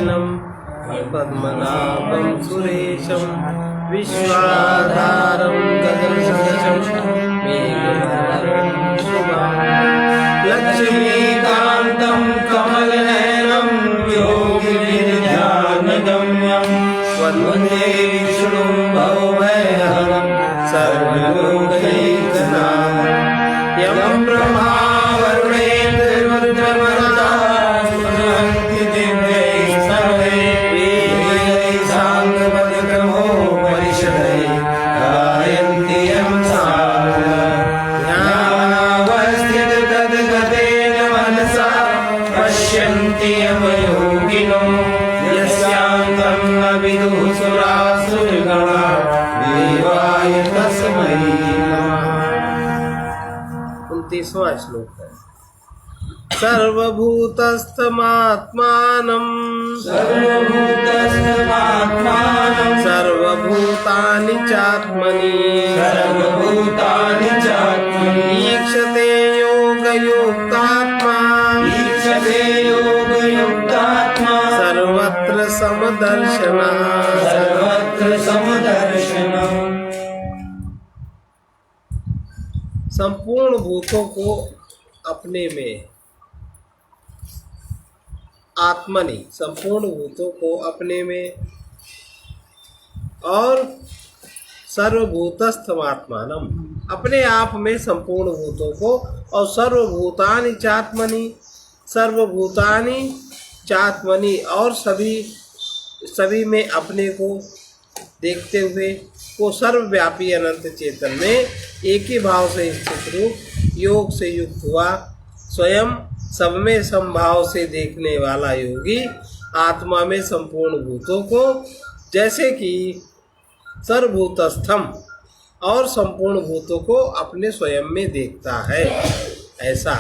शयनं पद्मनाभं सुरेशं विश्वाधारं गगनसदृशं मेघवर्णं शुभांगं लक्ष्मीकान्तं कमलनयनं योगिनिर्ध्यानगम्यं वन्दे विष्णुं भवभयहरं सर्वलोकैकनाथं यं ब्रह्मा वरुणेन्द्ररुद्रमरुतः स्तुवन्ति दिव्यैः सर्वैः वेदैः साङ्गपदक्रमोपनिषदैः गायन्ति यं ज्ञानावस्थिततद्गतेन मनसा पश्यन्ति यमयोगिनो यस्यान्तं न विदुः सुरासुरगणा देवाय तस्मै नमः। 29वां श्लोक है। सर्वभूतस्थमात्मानं सर्वभूतानि चात्मनि ईक्षते योगयुक्तात्मा सर्वत्र समदर्शनः संपूर्ण भूतों को अपने में आत्मनि संपूर्ण भूतों को अपने में और सर्वभूतस्थमात्मानम अपने आप में संपूर्ण भूतों को और सर्वभूतानि चात्मनि सर्वभूतानि चात्मनि और सभी में अपने को देखते हुए वो सर्वव्यापी अनंत चेतन में एक ही भाव से स्थित रूप योग से युक्त हुआ स्वयं सब में समभाव से देखने वाला योगी आत्मा में संपूर्ण भूतों को जैसे कि सर्वभूतस्थम और संपूर्ण भूतों को अपने स्वयं में देखता है ऐसा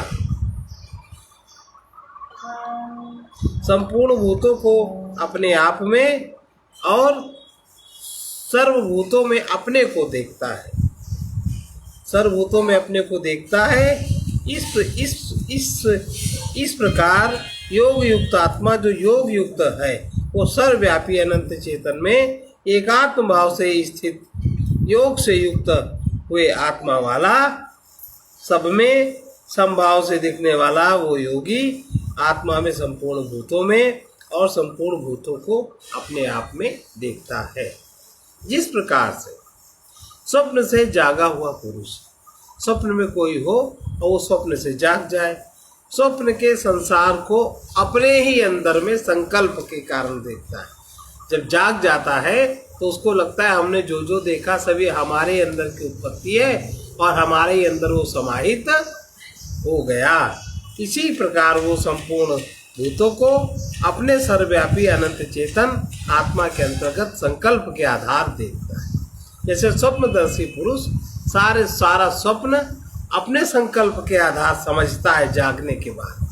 संपूर्ण भूतों को अपने आप में और सर्वभूतों में अपने को देखता है सर्वभूतों में अपने को देखता है। इस प्रकार योग युक्त आत्मा जो योग युक्त है वो सर्वव्यापी अनंत चेतन में एकात्म भाव से स्थित योग से युक्त हुए आत्मा वाला सब में समभाव से दिखने वाला वो योगी आत्मा में संपूर्ण भूतों में और संपूर्ण भूतों को अपने आप में देखता है। जिस प्रकार से स्वप्न से जागा हुआ पुरुष स्वप्न में कोई हो और वो स्वप्न से जाग जाए स्वप्न के संसार को अपने ही अंदर में संकल्प के कारण देखता है। जब जाग जाता है तो उसको लगता है हमने जो जो देखा सभी हमारे अंदर की उत्पत्ति है और हमारे ही अंदर वो समाहित हो गया। इसी प्रकार वो संपूर्ण भूतों को अपने सर्वव्यापी अनंत चेतन आत्मा के अंतर्गत संकल्प के आधार देखता है। जैसे स्वप्नदर्शी पुरुष सारा स्वप्न अपने संकल्प के आधार समझता है जागने के बाद,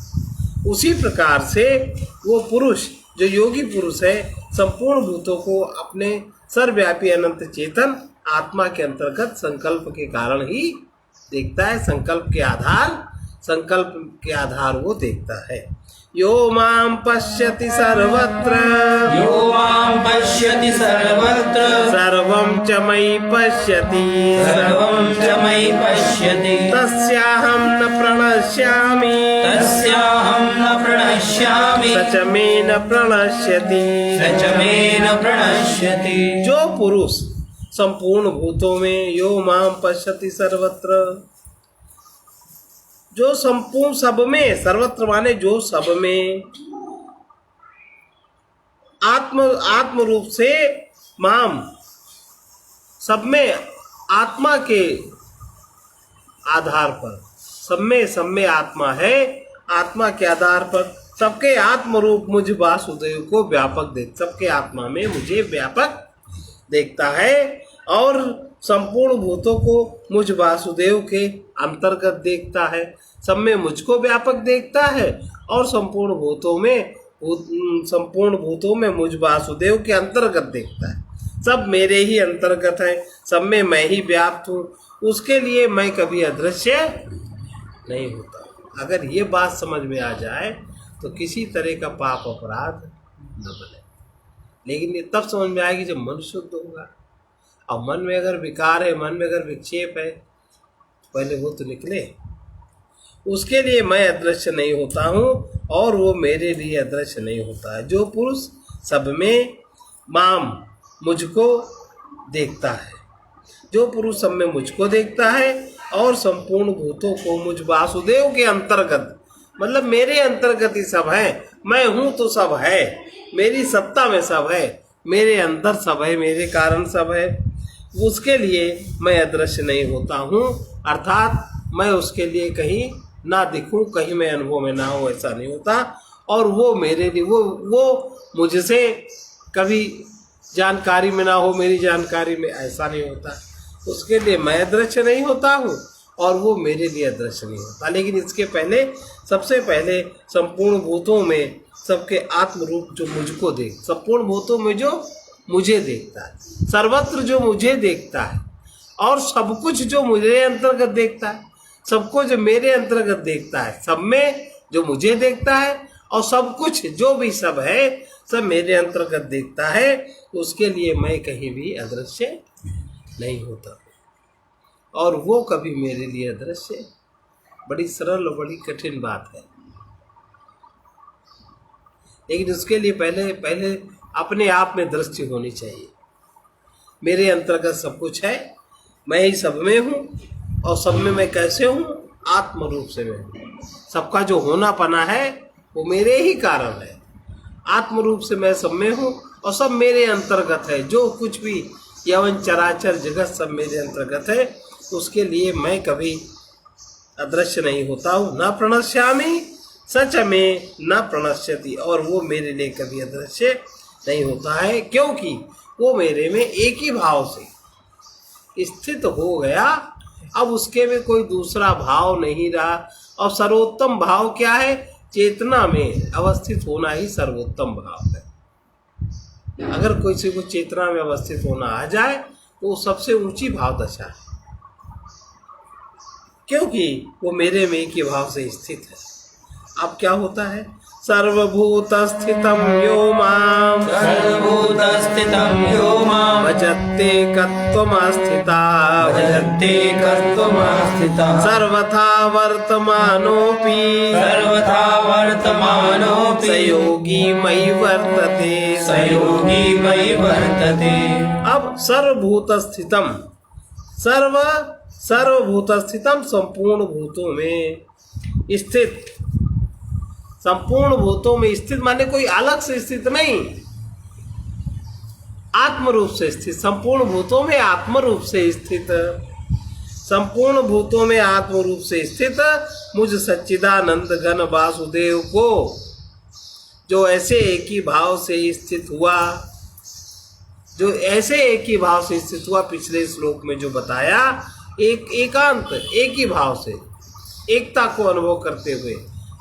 उसी प्रकार से वो पुरुष जो योगी पुरुष है संपूर्ण भूतों को अपने सर्वव्यापी अनंत चेतन आत्मा के अंतर्गत संकल्प के कारण ही देखता है। संकल्प के आधार वो देखता है। यो मां पश्यति सर्वत्र सर्वं च मयि पश्यति तस्याहं न प्रणश्यामि स च मे न प्रणश्यति। जो पुरुष संपूर्ण भूतों में यो मां पश्यति सर्वत्र जो संपूर्ण सब में सर्वत्र माने जो सब में आत्म रूप से माम सब में आत्मा के आधार पर सब में आत्मा है। आत्मा के आधार पर सबके आत्म रूप मुझ वासुदेव को व्यापक देख सबके आत्मा में मुझे व्यापक देखता है और संपूर्ण भूतों को मुझ वासुदेव के अंतर्गत देखता है। सब में मुझको व्यापक देखता है और संपूर्ण भूतों में मुझ वासुदेव के अंतर्गत देखता है। सब मेरे ही अंतर्गत है, सब में मैं ही व्याप्त हूँ, उसके लिए मैं कभी अदृश्य नहीं होता। अगर ये बात समझ में आ जाए तो किसी तरह का पाप अपराध न बने। लेकिन ये तब समझ में आएगी जब मन शुद्ध होगा। और मन में अगर विकार है, मन में अगर विक्षेप है, पहले वो तो निकले। उसके लिए मैं अदृश्य नहीं होता हूँ और वो मेरे लिए अदृश्य नहीं होता है। जो पुरुष सब में माम मुझको देखता है, जो पुरुष सब में मुझको देखता है और संपूर्ण भूतों को मुझ वासुदेव के अंतर्गत, मतलब मेरे अंतर्गत ही सब है। मैं हूँ तो सब है, मेरी सत्ता में सब है, मेरे अंदर सब है, मेरे कारण सब है। उसके लिए मैं अदृश्य नहीं होता हूँ, अर्थात मैं उसके लिए कहीं ना दिखूं, कहीं मैं अनुभव में ना हो, ऐसा नहीं होता। और वो मेरे लिए वो मुझसे कभी जानकारी में ना हो, मेरी जानकारी में, ऐसा नहीं होता। उसके लिए मैं अदृश्य नहीं होता हूँ और वो मेरे लिए अदृश्य नहीं होता। लेकिन इसके पहले, सबसे पहले संपूर्ण भूतों में सबके आत्म रूप जो मुझको देख, संपूर्ण भूतों में जो मुझे देखता है, सर्वत्र जो मुझे देखता है और सब कुछ जो मुझे अंतर्गत देखता है, सबको जो मेरे अंतर्गत देखता है, सब में जो मुझे देखता है और सब कुछ जो भी सब है सब मेरे अंतर्गत देखता है, उसके लिए मैं कहीं भी अदृश्य नहीं होता और वो कभी मेरे लिए अदृश्य। बड़ी सरल और बड़ी कठिन बात है, लेकिन उसके लिए पहले अपने आप में दृष्टि होनी चाहिए। मेरे अंतर्गत सब कुछ है, मैं ही सब में हूँ और सब में मैं कैसे हूँ? आत्म रूप से मैं हूँ। सबका जो होना पना है वो मेरे ही कारण है। आत्म रूप से मैं सब में हूँ और सब मेरे अंतर्गत है। जो कुछ भी यवन चराचर जगत सब मेरे अंतर्गत है, उसके लिए मैं कभी अदृश्य नहीं होता हूँ। न प्रणश्यामि सच में न प्रणश्यति, और वो मेरे लिए कभी अदृश्य नहीं होता है, क्योंकि वो मेरे में एक ही भाव से स्थित हो गया। अब उसके में कोई दूसरा भाव नहीं रहा। और सर्वोत्तम भाव क्या है? चेतना में अवस्थित होना ही सर्वोत्तम भाव है। अगर किसी को चेतना में अवस्थित होना आ जाए तो वो सबसे ऊंची भाव दशा है, क्योंकि वो मेरे में एक ही भाव से स्थित है। अब क्या होता है? सर्वभूत स्थितम यो माम, सर्वभूत स्थितं यो मां भजते कत्वमास्थिता, भजते कत्वमास्थितः। सर्वथा वर्तमानोऽपि सर्वथा वर्तमानोऽपि स योगी मयि वर्तते, स योगी मयि वर्तते। अब सर्वभूत स्थितम, सर्वभूत स्थितम, संपूर्ण भूतों में स्थित। संपूर्ण भूतों में स्थित माने कोई अलग से स्थित नहीं, आत्म रूप से स्थित। संपूर्ण भूतों में आत्म रूप से स्थित, संपूर्ण भूतों में आत्म रूप से स्थित मुझ सच्चिदानंद घन वासुदेव को, जो ऐसे एक ही भाव से स्थित हुआ, जो ऐसे एक ही भाव से स्थित हुआ, पिछले श्लोक में जो बताया, एकांत एक ही भाव से एकता को अनुभव करते हुए,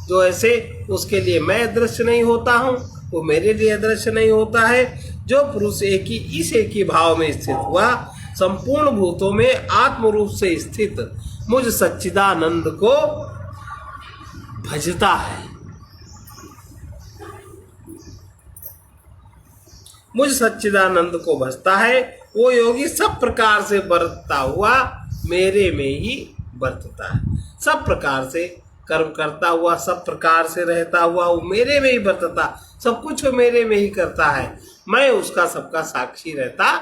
जो ऐसे, उसके लिए मैं अदृश्य नहीं होता हूँ, वो मेरे लिए अदृश्य नहीं होता है। जो पुरुष इस एक ही भाव में स्थित हुआ, संपूर्ण भूतों में आत्म रूप से स्थित मुझ सच्चिदानंद को भजता है, मुझ सच्चिदानंद को भजता है, वो योगी सब प्रकार से बरतता हुआ मेरे में ही बरतता है। सब प्रकार से कर्म करता हुआ, सब प्रकार से रहता हुआ, वो मेरे में ही बरतता, सब कुछ वो मेरे में ही करता है। मैं उसका सबका साक्षी रहता,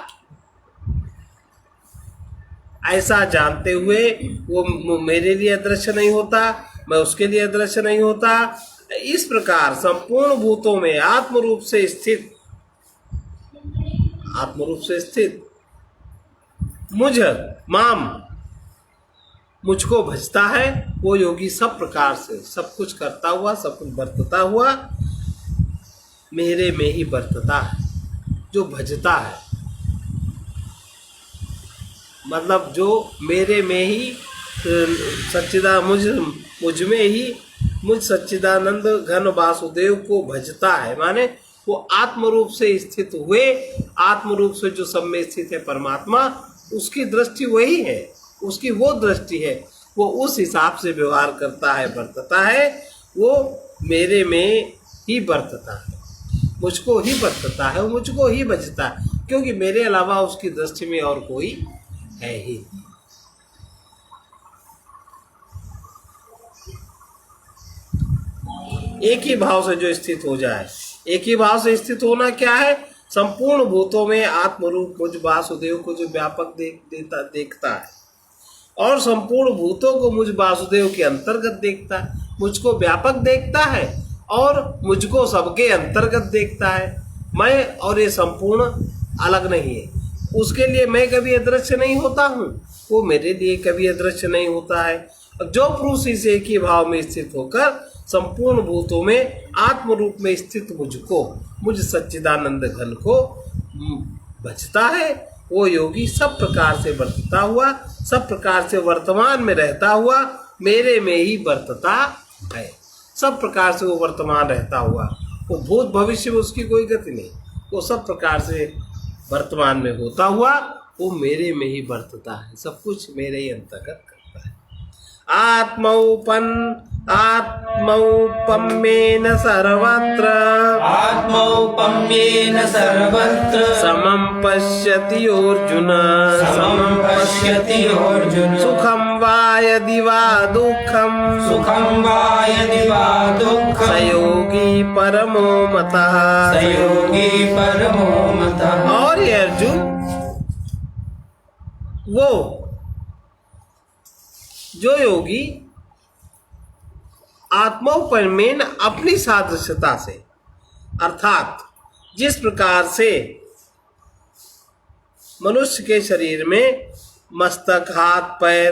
ऐसा जानते हुए वो मेरे लिए अदृश्य नहीं होता, मैं उसके लिए अदृश्य नहीं होता। इस प्रकार संपूर्ण भूतों में आत्म रूप से स्थित, आत्म रूप से स्थित मुझको भजता है, वो योगी सब प्रकार से सब कुछ करता हुआ, सब कुछ बरतता हुआ मेरे में ही बरतता है। जो भजता है मतलब जो मेरे में ही मुझ में ही मुझ सच्चिदानंद घन वासुदेव को भजता है, माने वो आत्म रूप से स्थित हुए, आत्म रूप से जो सब में स्थित है परमात्मा, उसकी दृष्टि वही है, उसकी वो दृष्टि है, वो उस हिसाब से व्यवहार करता है, बरतता है, वो मेरे में ही बरतता है। मुझको ही बरतता है, वो मुझको ही बचता है, क्योंकि मेरे अलावा उसकी दृष्टि में और कोई है ही नहीं। एक ही भाव से जो स्थित हो जाए, एक ही भाव से स्थित होना क्या है? संपूर्ण भूतों में आत्मरूप मुझ वासुदेव को जो व्यापक देखता है और संपूर्ण भूतों को मुझ वासुदेव के अंतर्गत देखता है, मुझको व्यापक देखता है और मुझको सबके अंतर्गत देखता है। मैं और ये संपूर्ण अलग नहीं है, उसके लिए मैं कभी अदृश्य नहीं होता हूँ, वो मेरे लिए कभी अदृश्य नहीं होता है। जो पुरुष इस एक ही भाव में स्थित होकर संपूर्ण भूतों में आत्म रूप में स्थित मुझको, मुझ सच्चिदानंद घन को बचता है, वो योगी सब प्रकार से वर्तता हुआ, सब प्रकार से वर्तमान में रहता हुआ मेरे में ही वर्तता है। सब प्रकार से वो वर्तमान रहता हुआ, वो भूत भविष्य में उसकी कोई गति नहीं, वो सब प्रकार से वर्तमान में होता हुआ वो मेरे में ही वर्तता है, सब कुछ मेरे ही अंतर्गत करता है। आत्मौपम्येन सर्वत्र, आत्मौपम्येन सर्वत्र समं पश्यति अर्जुन, समं पश्यति अर्जुन। सुखं वा यदि वा दुःखं, सुखं वा यदि वा दुःखं, स योगी परमो मतः, स योगी परमो मतः। और ये अर्जुन वो जो योगी आत्मोपमेन अपनी सादृश्यता से, अर्थात जिस प्रकार से मनुष्य के शरीर में मस्तक, हाथ, पैर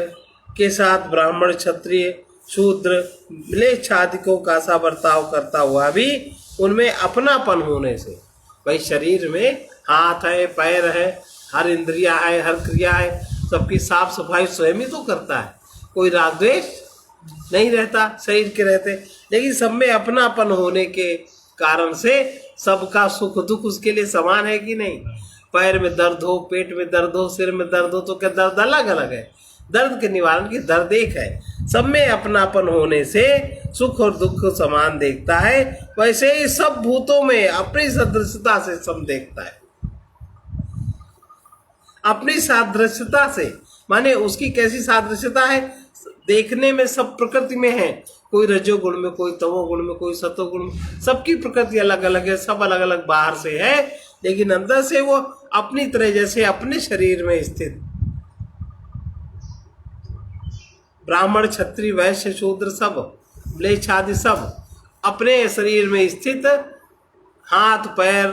के साथ ब्राह्मण, क्षत्रिय, शूद्र, म्लेच्छ आदिकों का सा बर्ताव करता हुआ भी उनमें अपनापन होने से, भाई शरीर में हाथ है, पैर है, हर इंद्रिया है, हर क्रिया है, सबकी साफ सफाई स्वयं ही तो करता है, कोई राग द्वेष नहीं रहता शरीर के रहते, लेकिन सब में अपनापन होने के कारण से सबका सुख दुख उसके लिए समान है कि नहीं। पैर में दर्द हो, पेट में दर्द हो, सिर में दर्द हो, तो क्या दर्द अलग अलग है? दर्द के निवारण की दर्द एक है। सब में अपनापन होने से सुख और दुख को समान देखता है, वैसे ही सब भूतों में अपनी सदृशता से सम देखता है। अपनी सादृश्यता से माने उसकी कैसी सादृश्यता है? देखने में सब प्रकृति में है, कोई रजोगुण में, कोई तमोगुण में, कोई सतोगुण में, सबकी प्रकृति अलग अलग है, सब अलग अलग बाहर से है, लेकिन अंदर से वो अपनी तरह जैसे अपने शरीर में स्थित ब्राह्मण, क्षत्रिय, वैश्य, शूद्र सब, म्लेच्छ आदि सब अपने शरीर में स्थित हाथ, पैर,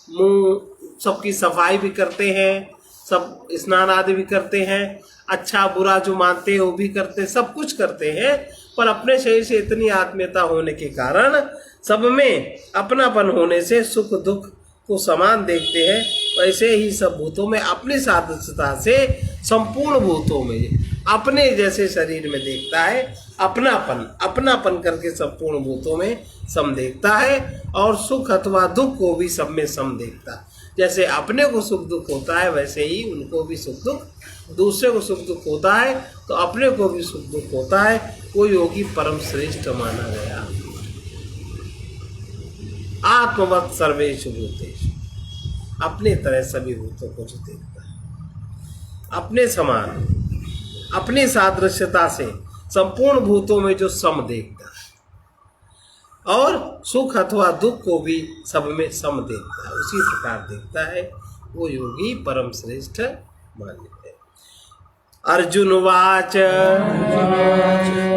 मुंह सबकी सफाई भी करते हैं, सब स्नान आदि भी करते हैं, अच्छा बुरा जो मानते हैं वो भी करते हैं, सब कुछ करते हैं, पर अपने शरीर से इतनी आत्मीयता होने के कारण सब में अपनापन होने से सुख दुख को समान देखते हैं। वैसे ही सब भूतों में अपनी सादृश्यता से संपूर्ण भूतों में अपने जैसे शरीर में देखता है, अपनापन करके संपूर्ण भूतों में सम देखता है, और सुख अथवा दुख को भी सब में सम देखता है। जैसे अपने को सुख दुख होता है वैसे ही उनको भी सुख दुख, दूसरे को सुख दुख होता है तो अपने को भी सुख दुख होता है। वो योगी परम श्रेष्ठ माना गया। आत्मवत् सर्वेषु भूतेषु, अपने तरह सभी भूतों को जो देखता है, अपने समान, अपनी सादृश्यता से संपूर्ण भूतों में जो सम देखता है, और सुख अथवा दुख को भी सब में सम देखता है, उसी प्रकार देखता है, वो योगी परम श्रेष्ठ मान्य है। अर्जुन वाच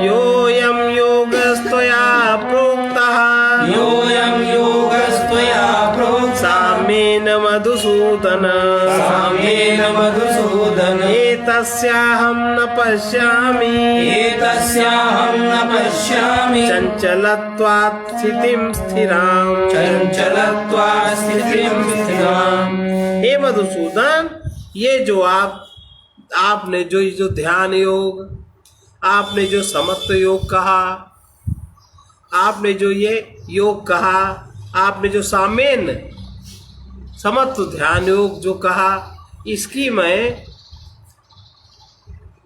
योऽयं योगस्त्वया प्रोक्तः, योऽयं योगस्त्वया प्रोक्तः, साम्येन मधुसूदन, साम्येन मधुसूदन, एतस्याहं न पश्यामि, एतस्याहं न पश्यामि, चञ्चलत्वात् स्थितिं स्थिराम्, चञ्चलत्वात् स्थितिं स्थिराम्। हे मधुसूदन, ये जो आपने जो ध्यान योग, आपने जो समत्व योग कहा, आपने जो ये योग कहा, आपने जो सामेन समत्व ध्यान योग जो कहा, इसकी मैं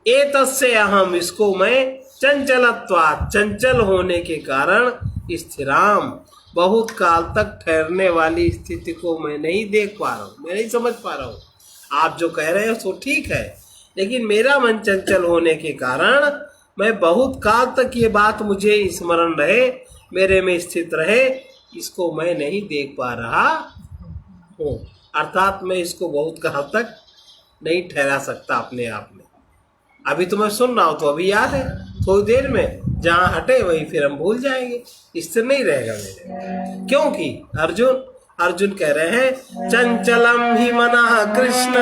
एतस्य अहम, इसको मैं चंचलत्वात्, चंचल होने के कारण, स्थिराम, बहुत काल तक ठहरने वाली स्थिति को मैं नहीं देख पा रहा हूँ, मैं नहीं समझ पा रहा हूँ। आप जो कह रहे हो सो ठीक है, लेकिन मेरा मन चंचल होने के कारण मैं बहुत काल तक ये बात मुझे स्मरण रहे, मेरे में स्थित रहे, इसको मैं नहीं देख पा रहा हूँ। अर्थात मैं इसको बहुत काल तक नहीं ठहरा सकता अपने आप में। अभी तो मैं सुन रहा हूँ तो अभी याद है, थोड़ी देर में जहाँ हटे वहीं फिर हम भूल जाएंगे, स्थिर नहीं रहेगा मेरे। क्योंकि अर्जुन कह रहे हैं चंचलम ही मनः कृष्ण,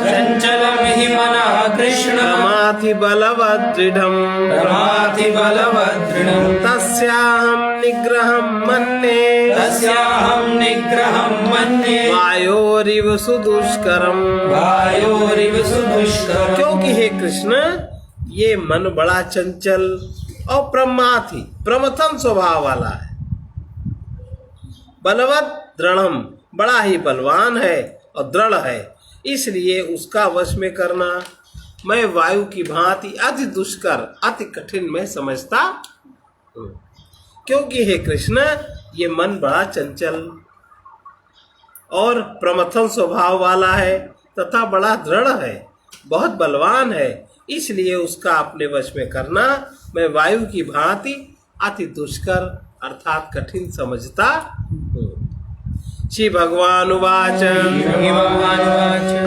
चंचलम हि मनः कृष्ण, रमाति बलवदृढ़म्, रमाति बलवदृढ़म्, तस्याहं निग्रहं मन्ये, तस्याहं निग्रहं मन्ये, वायोरिव सुदुष्करम्। वायोरिव सुदुष्करम्। क्योंकि हे कृष्ण, ये मन बड़ा चंचल और प्रमथन स्वभाव वाला है, बलवत दृढ़म, बड़ा ही बलवान है और दृढ़ है, इसलिए उसका वश में करना मैं वायु की भांति अति दुष्कर, अति कठिन में समझता हूँ। क्योंकि हे कृष्ण, ये मन बड़ा चंचल और प्रमथन स्वभाव वाला है तथा बड़ा दृढ़ है, बहुत बलवान है, इसलिए उसका अपने वश में करना मैं वायु की भांति अति दुष्कर अर्थात कठिन समझता हूँ। श्री भगवान उवाच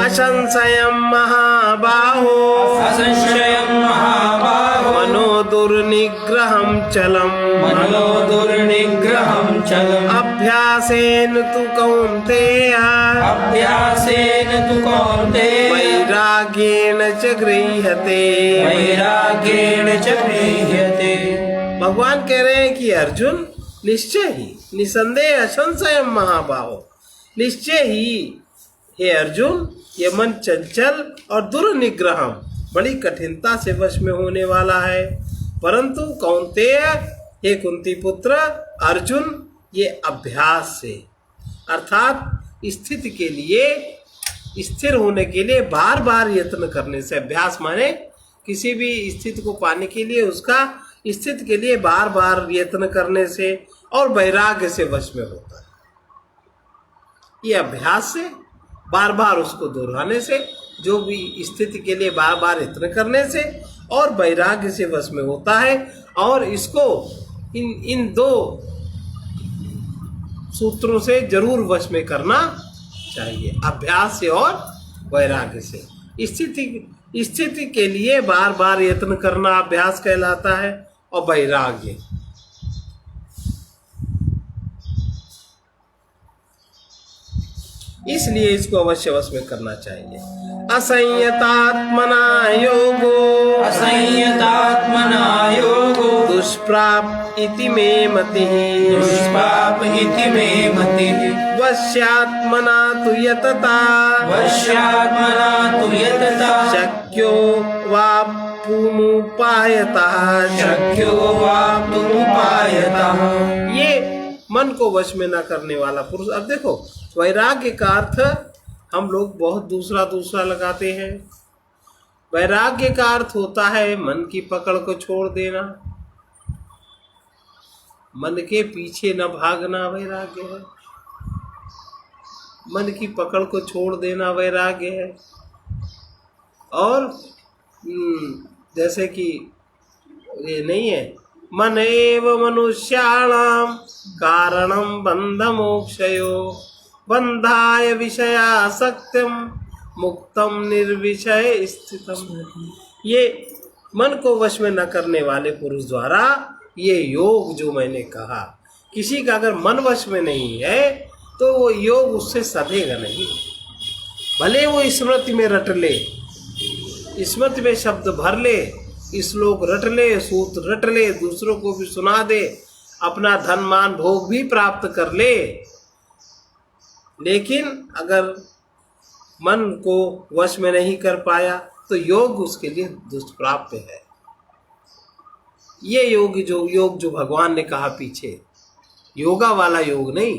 असंशयं महाबाहो, असंशयं महाबाहो, मनो दुर्निग्रहं चलम्, मनो दुर्निग्रहं चलम्, अभ्यासेन तु कौन्तेय, अभ्यासेन तु कौन्तेय, वैराग्येण च गृह्यते, वैराग्येण च गृह्यते। भगवान कह रहे हैं कि अर्जुन, निश्चय ही, निसंदेह, असंशय महाबाहो, निश्चय ही हे अर्जुन, ये मन चंचल और दुर्निग्रहम, बड़ी कठिनता से वश में होने वाला है। परंतु कौन्तेय, हे कुंती पुत्र अर्जुन, ये अभ्यास से अर्थात स्थिति के लिए, स्थिर होने के लिए बार बार यत्न करने से, अभ्यास माने किसी भी स्थिति को पाने के लिए उसका स्थिति के लिए बार बार यत्न करने से और वैराग्य से वश में होता है। ये अभ्यास से, बार बार उसको दोहराने से, जो भी स्थिति के लिए बार बार यत्न करने से और वैराग्य से वश में होता है। और इसको इन दो सूत्रों से जरूर वश में करना चाहिए, अभ्यास से और वैराग्य से। स्थिति के लिए बार बार यत्न करना अभ्यास कहलाता है और वैराग्य इसलिए इसको अवश्य वश में करना चाहिए। असंयतात्मना योगो, असंयतात्मना योगो, दुष्प्राप इति मे मतिः, दुष्पाप इति मे मतिः, वश्यात्मना तु यतता, वश्यात्मना तु यतता, शक्यो वाप्तुमुपायतः, शक्यो वाप्तुमुपायतः। ये मन को वश में न करने वाला पुरुष। अब देखो, वैराग्य का अर्थ हम लोग बहुत दूसरा लगाते हैं। वैराग्य का अर्थ होता है मन की पकड़ को छोड़ देना, मन के पीछे न भागना वैराग्य है, मन की पकड़ को छोड़ देना वैराग्य है। और जैसे कि ये नहीं है, मन एव मनुष्याणाम कारणम बंध मोक्षयो, बंधाय विषयासक्तम मुक्तम निर्विषय स्थितम। ये मन को वश में न करने वाले पुरुष द्वारा ये योग जो मैंने कहा, किसी का अगर मन वश में नहीं है तो वो योग उससे सधेगा नहीं। भले वो स्मृति में रट ले, स्मृति में शब्द भर ले, श्लोक रट ले, सूत्र रट ले, दूसरों को भी सुना दे, अपना धन मान भोग भी प्राप्त कर ले, लेकिन अगर मन को वश में नहीं कर पाया तो योग उसके लिए दुष्प्राप्त है। ये योग जो भगवान ने कहा पीछे, योगा वाला योग नहीं,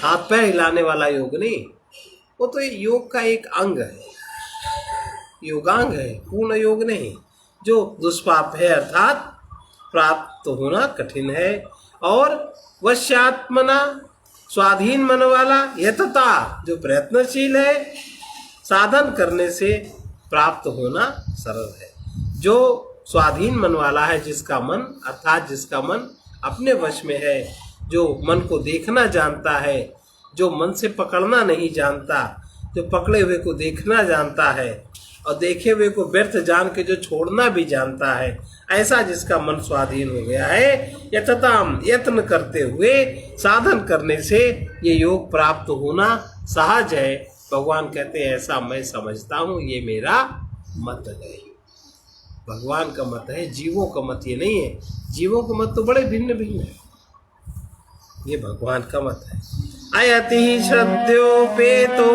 हाथ पैर हिलाने वाला योग नहीं, वो तो योग का एक अंग है, योगांग है, पूर्ण योग नहीं। जो दुष्पाप है अर्थात प्राप्त होना कठिन है और वश्यात्मना स्वाधीन मन वाला, यतता जो प्रयत्नशील है, साधन करने से प्राप्त होना सरल है। जो स्वाधीन मन वाला है, जिसका मन अर्थात जिसका मन अपने वश में है, जो मन को देखना जानता है, जो मन से पकड़ना नहीं जानता, जो पकड़े हुए को देखना जानता है और देखे हुए को व्यर्थ जान के जो छोड़ना भी जानता है, ऐसा जिसका मन स्वाधीन हो गया है, यतताम यत्न करते हुए साधन करने से ये योग प्राप्त होना सहज है। भगवान कहते हैं ऐसा मैं समझता हूँ, ये मेरा मत है। भगवान का मत है, जीवों का मत ये नहीं है। जीवों का मत तो बड़े भिन्न भिन्न है, ये भगवान का मत है। अयति श्रद्धोपेतो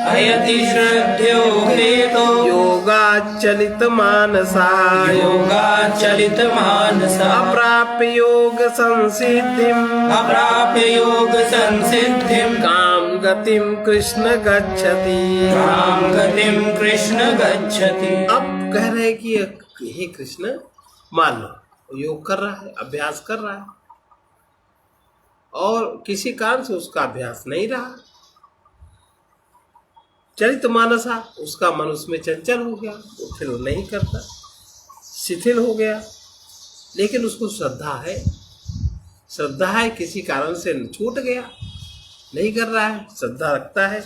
अयति श्रद्धोपेतो योगाचलित मानसा योगाचलित मानसा अप्राप्य योग संसिद्धिम अप्राप्य योग संसिद्धिम काम गतिम कृष्ण गच्छति काम गतिम कृष्ण गच्छति। अब कह रहे हैं कि हे कृष्ण, मान लो योग कर रहा है, अभ्यास कर रहा है और किसी कारण से उसका अभ्यास नहीं रहा, चलित मानसा, उसका मन उसमें चंचल हो गया, वो फिर नहीं करता, शिथिल हो गया। लेकिन उसको श्रद्धा है, किसी कारण से छूट गया, नहीं कर रहा है, श्रद्धा रखता है।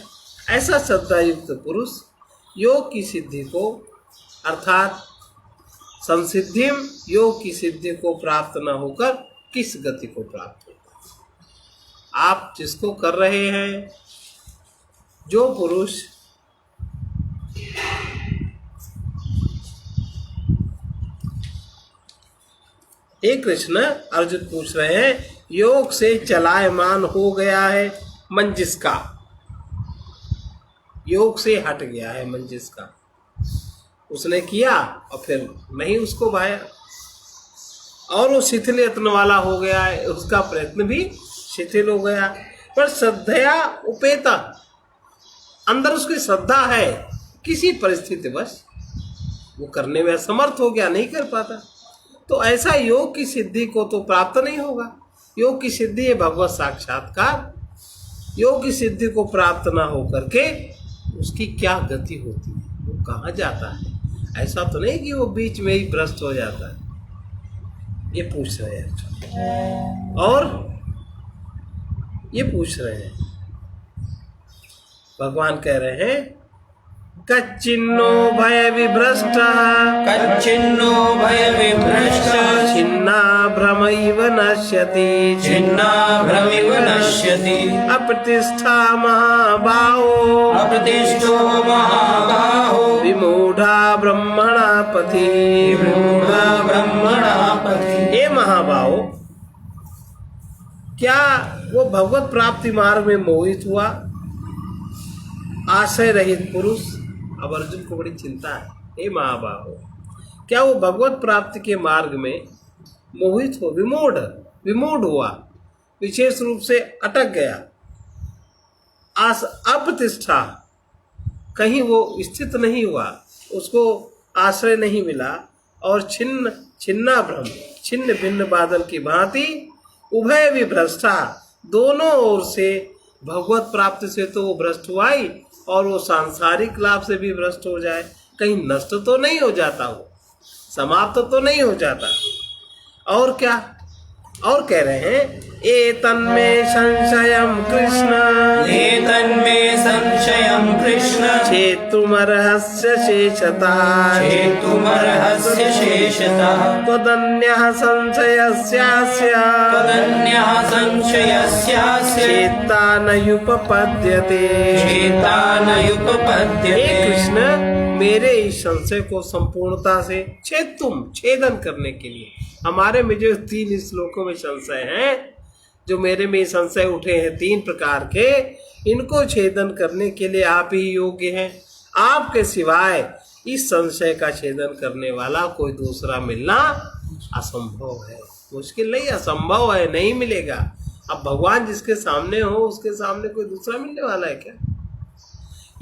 ऐसा श्रद्धा युक्त पुरुष योग की सिद्धि को अर्थात संसिद्धिम, योग की सिद्धि को प्राप्त न होकर किस गति को प्राप्त होता है। आप जिसको कर रहे हैं, जो पुरुष हे कृष्ण, अर्जुन पूछ रहे हैं, योग से चलायमान हो गया है मन जिसका, योग से हट गया है मन जिसका, उसने किया और फिर नहीं उसको भाया और वो शिथिल यत्न वाला हो गया है, उसका प्रयत्न भी शिथिल हो गया, पर श्रद्धया उपेता, अंदर उसकी श्रद्धा है, किसी परिस्थिति बस वो करने में असमर्थ हो गया, नहीं कर पाता, तो ऐसा योग की सिद्धि को तो प्राप्त नहीं होगा। योग की सिद्धि है भगवत साक्षात्कार। योग की सिद्धि को प्राप्त ना हो करके उसकी क्या गति होती है, वो कहाँ जाता है? ऐसा तो नहीं कि वो बीच में ही भ्रष्ट हो जाता है। ये पूछ रहे हैं और ये पूछ रहे हैं, भगवान कह रहे हैं, कच्चिन्नो भय विभ्रष्ट कच्चिन्नो भय विभ्रष्ट छिन्ना भ्रमैव नश्यति छिन्ना भ्रमिव नश्यति अप्रतिष्ठा महाबाहो अप्रतिष्ठो महाबाहो विमूढ़ा ब्रह्मणा पथि विमूढ़ा ब्रह्मणा पथि। हे महाबाहो, क्या वो भगवत प्राप्ति मार्ग में मोहित हुआ आशय रहित पुरुष? अब अर्जुन को बड़ी चिंता है, हे महाबाहो, क्या वो भगवत प्राप्ति के मार्ग में मोहित हो, विमूढ़ हुआ, विशेष रूप से अटक गया, अप्रतिष्ठा, कहीं वो स्थित नहीं हुआ, उसको आश्रय नहीं मिला, और छिन्ना भ्रम, छिन्न भिन्न बादल की भांति उभय विभ्रष्टा, दोनों ओर से भगवत प्राप्ति से तो वो भ्रष्ट हुआ ही, और वो सांसारिक लाभ से भी भ्रष्ट हो जाए, कहीं नष्ट तो नहीं हो जाता, वो समाप्त तो नहीं हो जाता। और क्या, और कह रहे हैं, एतन्मे संशयं कृष्ण एतन्मे संशयं कृष्ण छेतुमर्हस्य शेषतः छेतुमर्हस्य शेषतः त्वदन्यः संशयस्यास्य तदन्यः संशयस्यास्य चेता न युपपद्यते। चेता न युपपद्यते। हे कृष्ण, मेरे इस संशय को संपूर्णता से छेदन करने के लिए, हमारे में जो 3 श्लोकों में संशय हैं, जो मेरे में संशय उठे हैं 3 प्रकार के, इनको छेदन करने के लिए आप ही योग्य हैं। आपके सिवाय इस संशय का छेदन करने वाला कोई दूसरा मिलना असंभव है, मुश्किल नहीं, असंभव है, नहीं मिलेगा। अब भगवान जिसके सामने हो, उसके सामने कोई दूसरा मिलने वाला है क्या?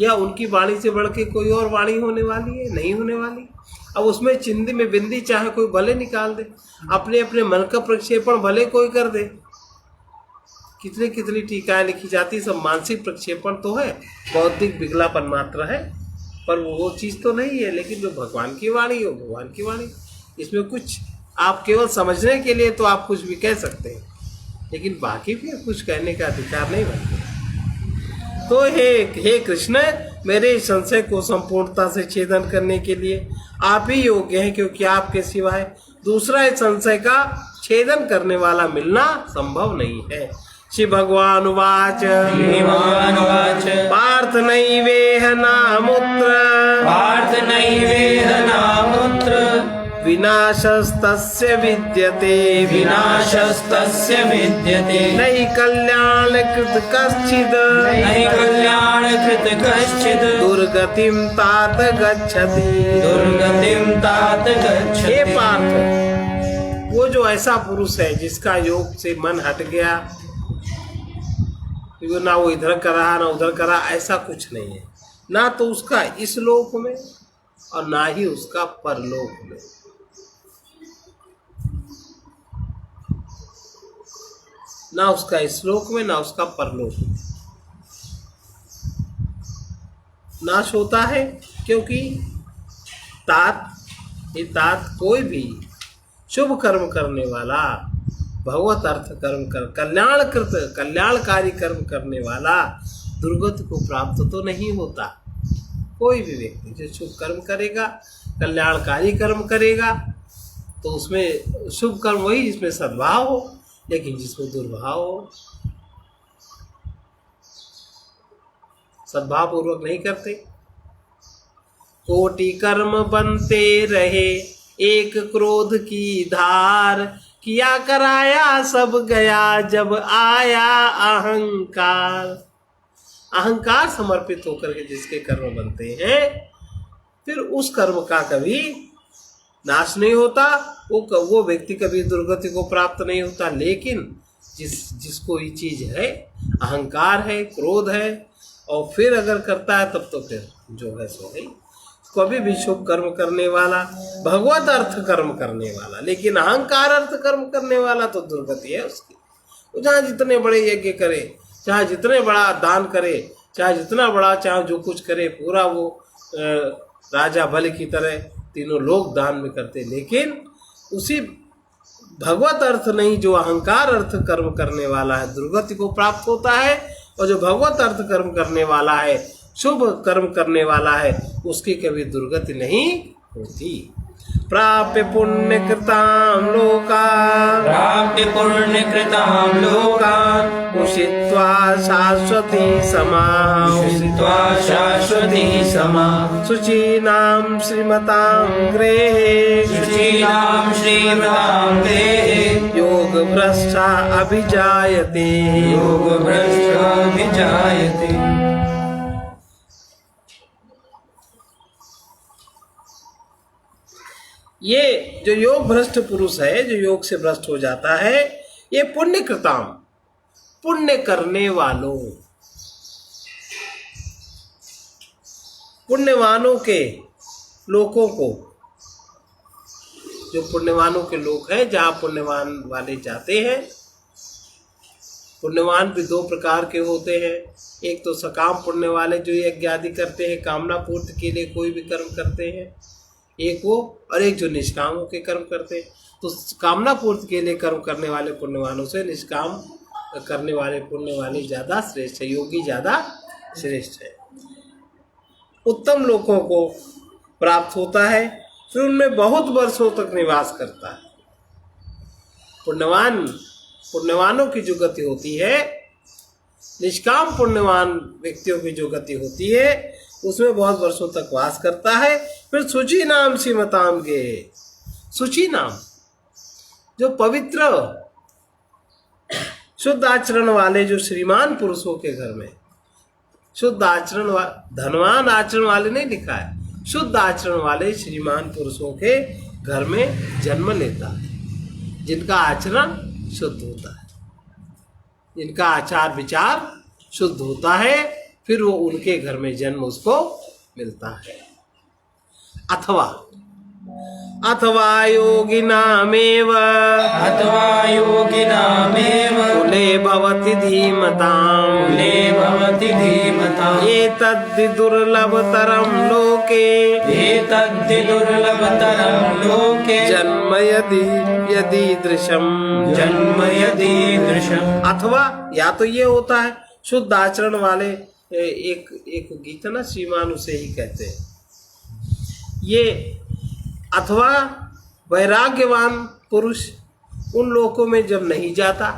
या उनकी वाणी से बढ़ के कोई और वाणी होने वाली है? नहीं होने वाली। अब उसमें चिंदी में बिंदी चाहे कोई भले निकाल दे, अपने अपने मन का प्रक्षेपण भले कोई कर दे, कितनी कितनी टीकाएं लिखी जाती, सब मानसिक प्रक्षेपण तो है, बौद्धिक विगलापन मात्र है, पर वो चीज़ तो नहीं है। लेकिन जो भगवान की वाणी हो भगवान की वाणी, इसमें कुछ आप केवल समझने के लिए तो आप कुछ भी कह सकते हैं, लेकिन बाकी भी कुछ कहने का अधिकार नहीं बनता। तो हे कृष्ण, मेरे इस संशय को संपूर्णता से छेदन करने के लिए आप ही योग्य हैं, क्योंकि आपके सिवाय दूसरा इस संशय का छेदन करने वाला मिलना संभव नहीं है। श्री भगवान वाच श्रीमानुवाच पार्थ नैवेह नामुत्र नामुत्र विनाशस्तस्य विद्यते विनाशस्तस्य विद्यते नहि कल्याणकृत कश्चित् नहि कल्याणकृत कश्चित् दुर्गतिं तात गच्छति। दुर्गतिं तात गच्छति। हे पार्थ, वो जो ऐसा पुरुष है जिसका योग से मन हट गया, ना वो इधर कर रहा ना उधर कर रहा, ऐसा कुछ नहीं है। ना तो उसका इस लोक में और ना ही उसका परलोक में। ना उसका इस लोक में ना उसका परलोक में नाश होता है, क्योंकि तात कोई भी शुभ कर्म करने वाला, भगवत अर्थ कर्म कर कल्याणकारी कर्म करने वाला दुर्गति को प्राप्त तो नहीं होता। कोई भी व्यक्ति जो शुभ कर्म करेगा, कल्याणकारी कर्म करेगा, तो उसमें शुभ कर्म वही जिसमें सद्भाव हो, लेकिन जिसमें दुर्भाव हो, सद्भाव पूर्वक नहीं करते। कोटि कर्म बनते रहे एक क्रोध की धार, किया कराया सब गया जब आया अहंकार। अहंकार समर्पित होकर के जिसके कर्म बनते हैं, फिर उस कर्म का कभी नाश नहीं होता, वो व्यक्ति कभी दुर्गति को प्राप्त नहीं होता। लेकिन जिसको ये चीज है, अहंकार है, क्रोध है, और फिर अगर करता है तब तो फिर जो है सो है। कभी भी शुभ कर्म करने वाला, भगवत अर्थ कर्म करने वाला, लेकिन अहंकार अर्थ कर्म करने वाला तो दुर्गति है उसकी। वो जहाँ जितने बड़े यज्ञ करे, चाहे जितने बड़ा दान करे, चाहे जितना बड़ा, चाहे जो कुछ करे, पूरा वो राजा बलि की तरह तीनों लोग दान में करते, लेकिन उसी भगवत अर्थ नहीं, जो अहंकार अर्थ कर्म करने वाला है दुर्गति को प्राप्त होता है, और जो भगवत अर्थ कर्म करने वाला है, शुभ कर्म करने वाला है, उसकी कभी दुर्गति नहीं होती। प्राप्य पुण्य कृतां लोका प्राप्य पुण्य कृतां लोका उषित्वा शाश्वती समा उषित्वा शाश्वती समा शुचीनां श्रीमतां गृहे शुचीनां श्रीमतां गृहे योग भ्रष्टा अभिजायते योगभ्रष्टाभिजायते। ये जो योग भ्रष्ट पुरुष है, जो योग से भ्रष्ट हो जाता है, ये पुण्य कृताम, पुण्य करने वालों, पुण्यवानों के लोगों को, जो पुण्यवानों के लोग हैं, जहाँ पुण्यवान वाले जाते हैं। पुण्यवान भी दो प्रकार के होते हैं। एक तो सकाम पुण्य वाले जो यज्ञ आदि करते हैं, कामना पूर्ति के लिए कोई भी कर्म करते हैं, एक वो, और एक जो निष्काम होकर कर्म करते हैं। तो कामना पूर्ति के लिए कर्म करने वाले पुण्यवानों से निष्काम करने वाले पुण्य वाले ज़्यादा श्रेष्ठ है, योगी ज़्यादा श्रेष्ठ है, उत्तम लोगों को प्राप्त होता है, फिर उनमें बहुत वर्षों तक निवास करता है। पुण्यवानों की जो गति होती है, निष्काम पुण्यवान व्यक्तियों की जो गति होती है, उसमें बहुत वर्षों तक वास करता है। फिर शुचि नाम श्रीमताम गे, शुचि नाम जो पवित्र शुद्ध आचरण वाले, जो श्रीमान पुरुषों के घर में, शुद्ध आचरण धनवान आचरण वाले नहीं लिखा है, शुद्ध आचरण वाले श्रीमान पुरुषों के घर में जन्म लेता है, जिनका आचरण शुद्ध होता है, जिनका आचार विचार शुद्ध होता है, फिर वो उनके घर में जन्म उसको मिलता है। अथवा अथवा योगिनामेव अथवा योगिनामेव कुले भवति धीमताम् कुले भवति धीमताम् एतद्धि दुर्लभतरं लोके एतद्धि दुर्लभतरं लोके जन्म यदीदृशम् जन्म यदीदृशम्। अथवा या तो ये होता है शुद्ध आचरण वाले एक गीत ना श्रीमान उसे ही कहते हैं ये, अथवा वैराग्यवान पुरुष उन लोकों में जब नहीं जाता,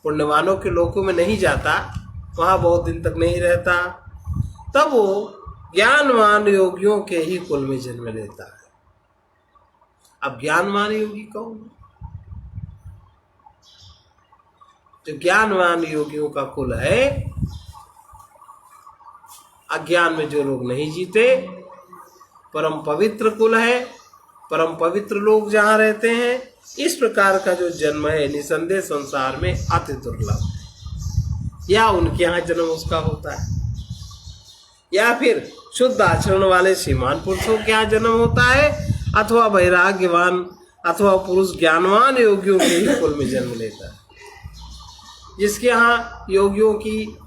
पुण्यवानों के लोकों में नहीं जाता, वहाँ बहुत दिन तक नहीं रहता, तब वो ज्ञानवान योगियों के ही कुल में जन्म लेता है। अब ज्ञानवान योगी कौन? जो ज्ञानवान योगियों का कुल है, अज्ञान में जो लोग नहीं जीते, परम पवित्र कुल है, परम पवित्र लोग जहाँ रहते हैं, इस प्रकार का जो जन्म है निसंदेह संसार में अति दुर्लभ है। या उनके यहाँ जन्म उसका होता है, या फिर शुद्ध आचरण वाले श्रीमान पुरुषों के यहाँ जन्म होता है, अथवा वैराग्यवान अथवा पुरुष ज्ञानवान योगियों के ही कुल में जन्म लेता है, जिसके यहाँ योगियों की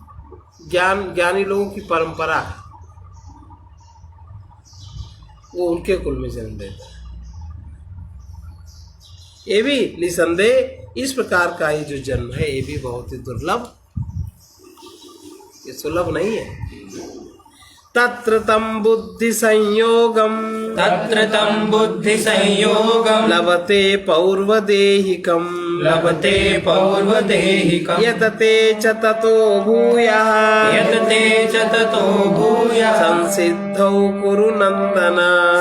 ज्ञानी लोगों की परंपरा है, वो उनके कुल में जन्म लेता है। ये भी निसंदेह इस प्रकार का ही जो जन्म है ये भी बहुत ही दुर्लभ, ये सुलभ नहीं है। तत्र तं बुद्धि संयोगम तत्र तं बुद्धि संयोगम लभते पौर्वदेहिकम लभते पौर्वदेहिकम् यतते च ततो भूयः यतते च ततो भूयः संसिद्धौ कुरु नंदन।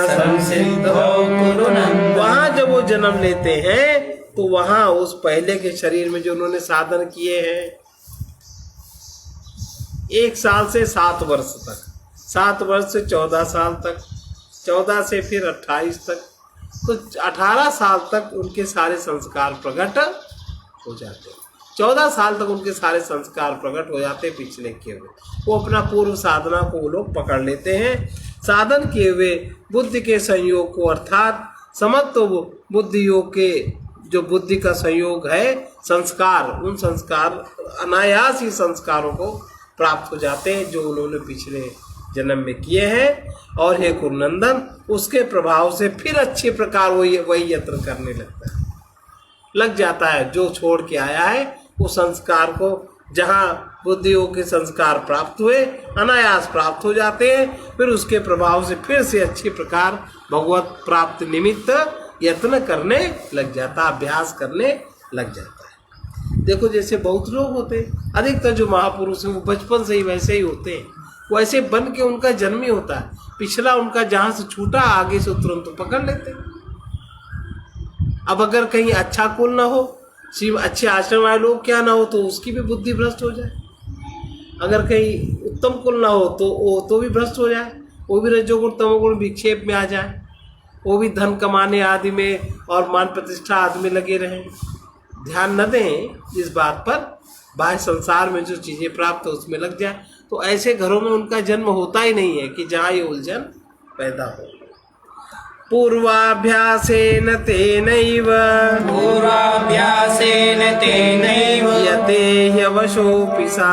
संसिद्धौ कुरु नंदन। वहाँ जब वो जन्म लेते हैं तो वहाँ उस पहले के शरीर में जो उन्होंने साधन किए हैं 1 साल से 7 वर्ष तक, 7 वर्ष से 14 साल तक, 14 से फिर 28 तक, तो 18 साल तक उनके सारे संस्कार प्रकट हो जाते हैं। 14 साल तक उनके सारे संस्कार प्रकट हो जाते हैं पिछले किए हुए। वो अपना पूर्व साधना को वो लोग पकड़ लेते हैं। साधन किए हुए बुद्धि के संयोग को, अर्थात समत्व बुद्धि योग के जो बुद्धि का संयोग है, संस्कार, उन संस्कार अनायास ही संस्कारों को प्राप्त हो जाते हैं जो उन्होंने पिछले जन्म में किए हैं। और हे कुरुनंदन, उसके प्रभाव से फिर अच्छे प्रकार वही यत्न करने लग जाता है। जो छोड़ के आया है वो संस्कार को, जहाँ बुद्धियों के संस्कार प्राप्त हुए, अनायास प्राप्त हो जाते हैं, फिर उसके प्रभाव से फिर से अच्छे प्रकार भगवत प्राप्ति निमित्त यत्न करने लग जाता, अभ्यास करने लग जाता है। देखो जैसे बहुत लोग होते हैं, अधिकतर जो महापुरुष हैं वो बचपन से ही वैसे ही होते हैं, वैसे बन के उनका जन्म ही होता है। पिछला उनका जहाँ से छूटा आगे से तुरंत तो पकड़ लेते हैं। अब अगर कहीं अच्छा कुल ना हो, अच्छे आश्रम वाले लोग क्या ना हो, तो उसकी भी बुद्धि भ्रष्ट हो जाए। अगर कहीं उत्तम कुल ना हो तो वो तो भी भ्रष्ट हो जाए, वो भी रजोगुण तमोगुण विक्षेप में आ जाए, वो भी धन कमाने आदि में और मान प्रतिष्ठा आदि में लगे रहें। ध्यान न दें इस बात पर, बाह्य संसार में जो चीज़ें प्राप्त हो उसमें लग जाए, तो ऐसे घरों में उनका जन्म होता ही नहीं है कि जहाँ ये उलझन पैदा हो। पूर्वाभ्यासेन तेनैव पूर्वाभ्यासेन तेनैव यते ह्यवशोऽपि सा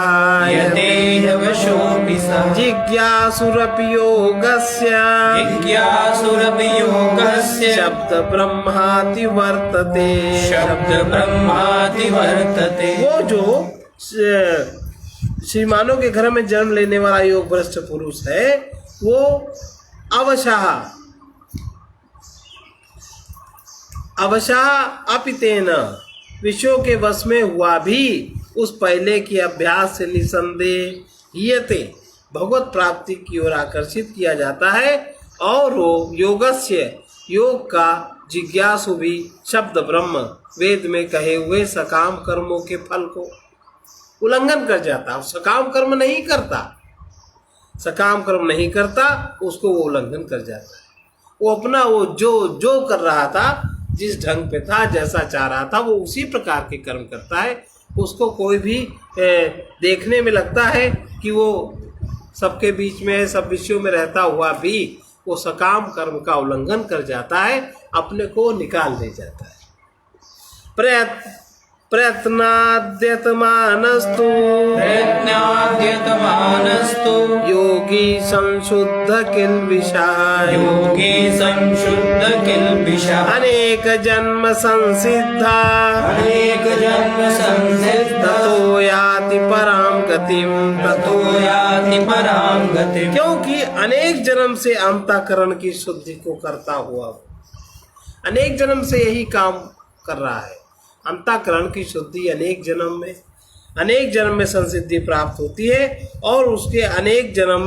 यते ह्यवशोऽपि सा जिज्ञासुरपि योगस्य जिज्ञासुरपि योगस्य शब्द ब्रह्माति वर्तते। शब्द ब्रह्माति वर्तते। वो जो श्रीमानों के घर में जन्म लेने वाला योग भ्रष्ट पुरुष है, वो अवशाह अपितेन विषयों के वश में हुआ भी उस पहले के अभ्यास से निसंदेह हियते भगवत प्राप्ति की ओर आकर्षित किया जाता है। और वो योगस्य योग का जिज्ञासु भी शब्द ब्रह्म वेद में कहे हुए सकाम कर्मों के फल को उल्लंघन कर जाता। सकाम कर्म नहीं करता, सकाम कर्म नहीं करता, उसको वो उल्लंघन कर जाता है। वो अपना वो जो कर रहा था, जिस ढंग पे था, जैसा चाह रहा था, वो उसी प्रकार के कर्म करता है। उसको कोई भी देखने में लगता है कि वो सबके बीच में, सब विषयों में रहता हुआ भी वो सकाम कर्म का उल्लंघन कर जाता है, अपने को निकाल ले जाता है। प्रयत्नाद्यतमानस्तु प्रयत्नाद्यतमानस्तु योगी संशुद्ध किल्बिषः योगी संशुद्ध किल्बिषः अनेक जन्म संसिद्धा अनेक जन्म संसिद्ध ततो याति पराम गतिम ततो याति परां गतिम्। क्योंकि अनेक जन्म से अंतःकरण की शुद्धि को करता हुआ अनेक जन्म से यही काम कर रहा है। अंतःकरण की शुद्धि अनेक जन्म में संसिद्धि प्राप्त होती है और उसके अनेक जन्म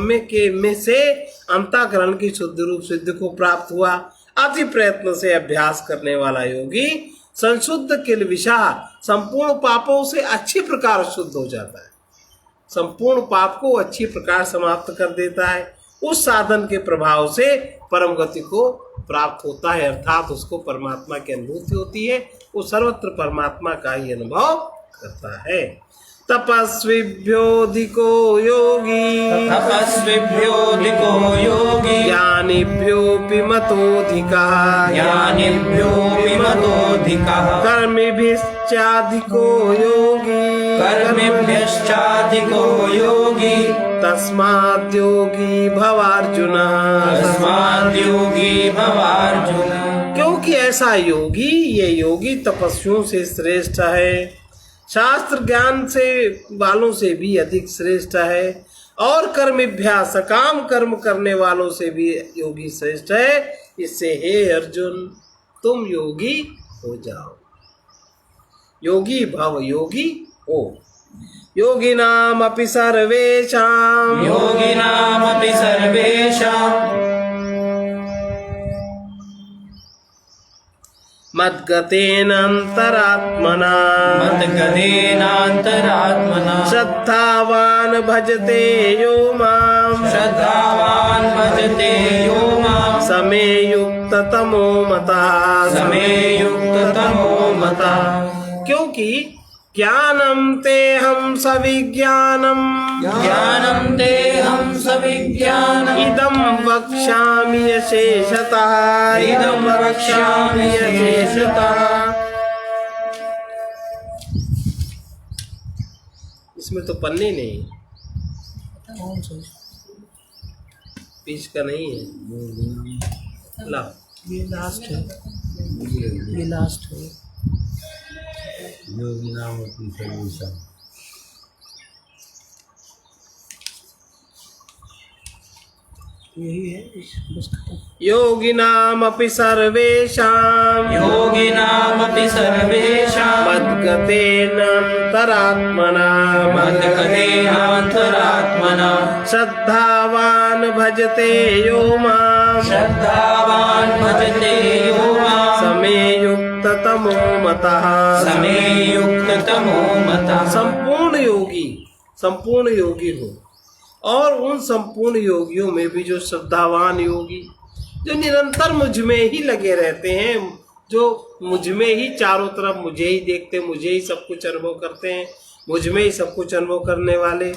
में से अंतःकरण की शुद्ध रूप सिद्धि को प्राप्त हुआ। अति प्रयत्न से अभ्यास करने वाला योगी संशुद्ध किल्बिषः संपूर्ण पापों से अच्छी प्रकार शुद्ध हो जाता है, संपूर्ण पाप को अच्छी प्रकार समाप्त कर देता है। उस साधन के प्रभाव से परम गति को प्राप्त होता है, अर्थात उसको परमात्मा की अनुभूति होती है, वो सर्वत्र परमात्मा का ही अनुभव करता है। तपस्विभ्योऽधिको योगी तपस्विभ्योऽधिको योगी ज्ञानिभ्योऽपि मतोऽधिकः ज्ञानिभ्योऽपि मतोऽधिकः कर्मिभिश्चाधिको योगी कर्मिभ्यश्चाधिको योगी तस्माद्योगी भवार्जुन तस्माद्योगी भवार्जुन। क्योंकि ऐसा योगी, ये योगी तपस्वियों से श्रेष्ठ है, शास्त्र ज्ञान से वालों से भी अधिक श्रेष्ठ है, और कर्मिभ्यास सकाम कर्म करने वालों से भी योगी श्रेष्ठ है। इससे हे अर्जुन तुम योगी हो जाओ, योगी भव, योगी हो। योगिनामपि सर्वेषां योगिनामपि सर्वेषां मद्गतेनान्तरात्मना मद्गतेनान्तरात्मना श्रद्धावान् भजते यो माम् श्रद्धावान् भजते यो माम् समे युक्ततमो मतः समे युक्ततमो मतः। क्योंकि ज्ञानं तेऽहं सविज्ञानम् ज्ञानं तेऽहं सविज्ञानम् इदं वक्ष्यामि यशेषतः इदं वक्ष्यामि यशेषतः। इसमें तो पन्ने नहीं, बीच का नहीं है। ला ये लास्ट है, ये लास्ट है। योगिनामपि सर्वेषां यही है उसका। योगिनामपि सर्वेषां योगिनामपि सर्वेषां मद्गतेनान्तरात्मना मद्गतेनान्तरात्मना श्रद्धावान् भजते यो माम् श्रद्धावान् भजते यो माम् समे युक्ततमो मतः समे युक्ततमो मतः। संपूर्ण योगी हो, और उन संपूर्ण योगियों में भी जो श्रद्धावान योगी, जो निरंतर मुझ में ही लगे रहते हैं, जो मुझ में ही चारों तरफ मुझे ही देखते, मुझे ही सब कुछ अनुभव करते हैं, मुझ में ही सब कुछ अनुभव करने वाले,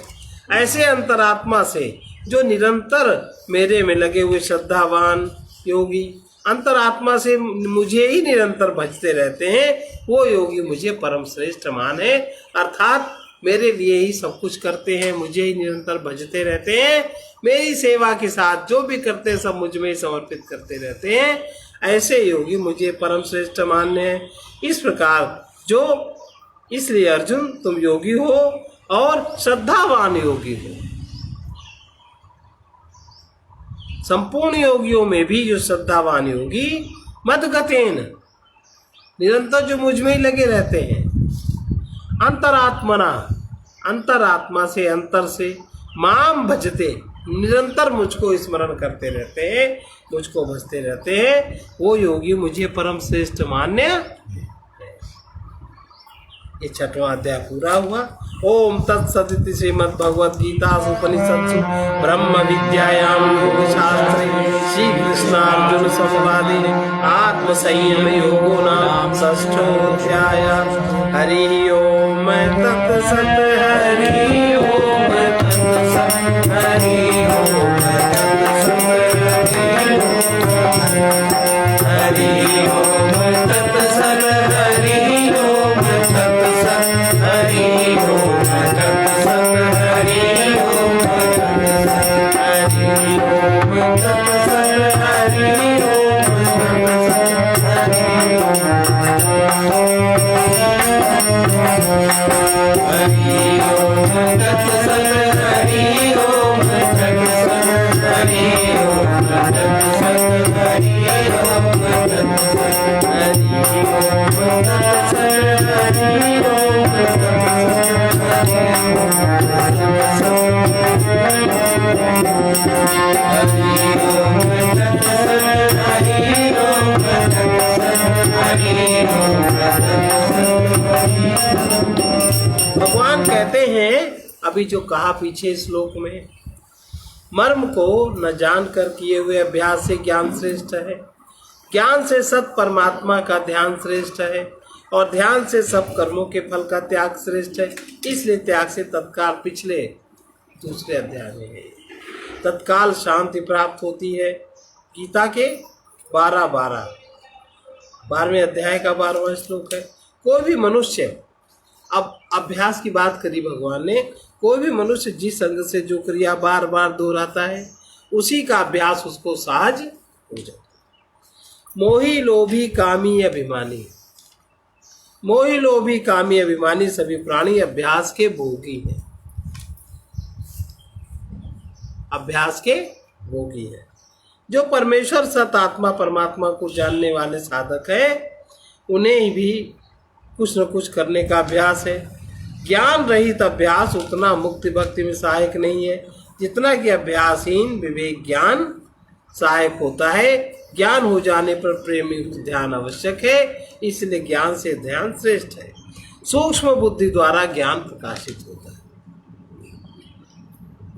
ऐसे अंतरात्मा से जो निरंतर मेरे में लगे हुए श्रद्धावान योगी अंतरात्मा से मुझे ही निरंतर भजते रहते हैं, वो योगी मुझे परम श्रेष्ठ माने, अर्थात मेरे लिए ही सब कुछ करते हैं, मुझे ही निरंतर भजते रहते हैं, मेरी सेवा के साथ जो भी करते हैं सब मुझ में ही समर्पित करते रहते हैं, ऐसे योगी मुझे परम श्रेष्ठ मान्य है। इस प्रकार इसलिए अर्जुन तुम योगी हो और श्रद्धावान योगी हो। संपूर्ण योगियों में भी जो श्रद्धावान योगी मद्गतेन निरंतर जो मुझ में ही लगे रहते हैं, अंतरात्मा से अंतर से माम भजते निरंतर मुझको स्मरण करते रहते हैं, मुझको भजते रहते हैं, वो योगी मुझे परम श्रेष्ठ मान्य है। ये 6वां अध्याय पूरा हुआ। ओम तत्सदिति श्रीमद्भगवद्गीतासु उपनिषत्सु ब्रह्म विद्यायां योग शास्त्रे श्री कृष्णार्जुन संवादे आत्म संयम योगो नाम 6ठोऽध्यायः। हरि ओम तत्सत् हरि ओम तत्सत् हरि ओम तत्सत् हरि भगवान कहते हैं, अभी जो कहा पीछे श्लोक में, मर्म को न जानकर किए हुए अभ्यास से ज्ञान श्रेष्ठ है, ज्ञान से सत परमात्मा का ध्यान श्रेष्ठ है, और ध्यान से सब कर्मों के फल का त्याग श्रेष्ठ है। इसलिए त्याग से तत्काल पिछले दूसरे अध्याय में है, तत्काल शांति प्राप्त होती है। गीता के 12वें अध्याय का 12वां श्लोक है। कोई भी मनुष्य, अब अभ्यास की बात करी भगवान ने, कोई भी मनुष्य जिस अंग से जो क्रिया बार बार दोहराता है उसी का अभ्यास उसको सहज हो जाता है। मोही लोभी कामी अभिमानी, मोही लोभी कामी अभिमानी सभी प्राणी अभ्यास के भोगी हैं, अभ्यास के भोगी हैं। जो परमेश्वर सत आत्मा परमात्मा को जानने वाले साधक है उन्हें भी कुछ न कुछ करने का अभ्यास है। ज्ञान रहित अभ्यास उतना मुक्ति भक्ति में सहायक नहीं है जितना कि अभ्यासहीन विवेक ज्ञान सहायक होता है। ज्ञान हो जाने पर प्रेम युक्त ध्यान आवश्यक है, इसलिए ज्ञान से ध्यान श्रेष्ठ है। सूक्ष्म बुद्धि द्वारा ज्ञान प्रकाशित होता है।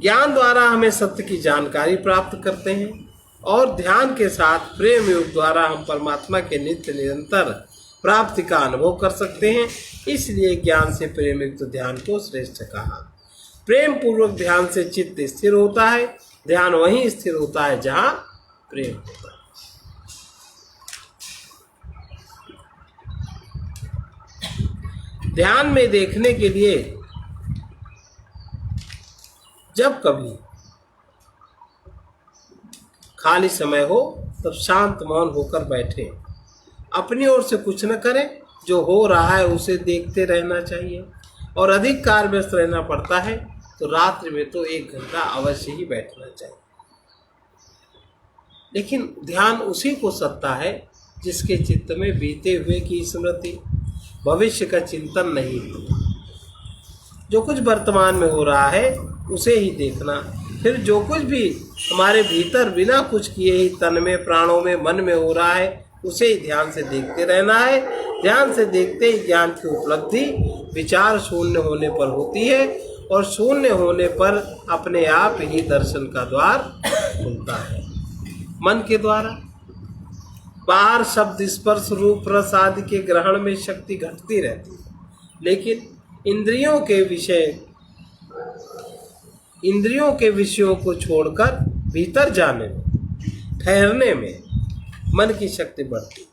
ज्ञान द्वारा हमें सत्य की जानकारी प्राप्त करते हैं और ध्यान के साथ प्रेम योग द्वारा हम परमात्मा के नित्य निरंतर प्राप्ति का अनुभव कर सकते हैं। इसलिए ज्ञान से प्रेम युक्त ध्यान को श्रेष्ठ कहा। प्रेम पूर्वक ध्यान से चित्त स्थिर होता है। ध्यान वहीं स्थिर होता है जहाँ प्रेम होता है। ध्यान में देखने के लिए जब कभी खाली समय हो तब शांत मौन होकर बैठे, अपनी ओर से कुछ न करें, जो हो रहा है उसे देखते रहना चाहिए। और अधिक कार्य व्यस्त रहना पड़ता है तो रात्रि में तो 1 घंटा अवश्य ही बैठना चाहिए। लेकिन ध्यान उसी को सत्ता है जिसके चित्त में बीते हुए की स्मृति, भविष्य का चिंतन नहीं होता। जो कुछ वर्तमान में हो रहा है उसे ही देखना, फिर जो कुछ भी हमारे भीतर बिना कुछ किए ही तन में, प्राणों में, मन में हो रहा है उसे ही ध्यान से देखते रहना है। ध्यान से देखते ही ज्ञान की उपलब्धि विचार शून्य होने पर होती है और शून्य होने पर अपने आप ही दर्शन का द्वार खुलता है। मन के द्वारा बाहर शब्द, स्पर्श, रूप, रस आदि के ग्रहण में शक्ति घटती रहती है, लेकिन इंद्रियों के विषयों को छोड़कर भीतर जाने में, ठहरने में मन की शक्ति बढ़ती है।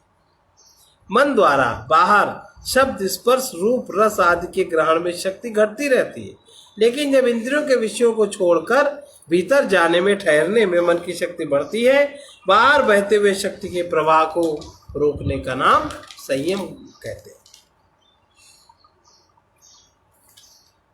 मन द्वारा बाहर शब्द, स्पर्श, रूप, रस आदि के ग्रहण में शक्ति घटती रहती है, लेकिन जब इंद्रियों के विषयों को छोड़कर भीतर जाने में, ठहरने में मन की शक्ति बढ़ती है, बाहर बहते हुए शक्ति के प्रवाह को रोकने का नाम संयम कहते हैं।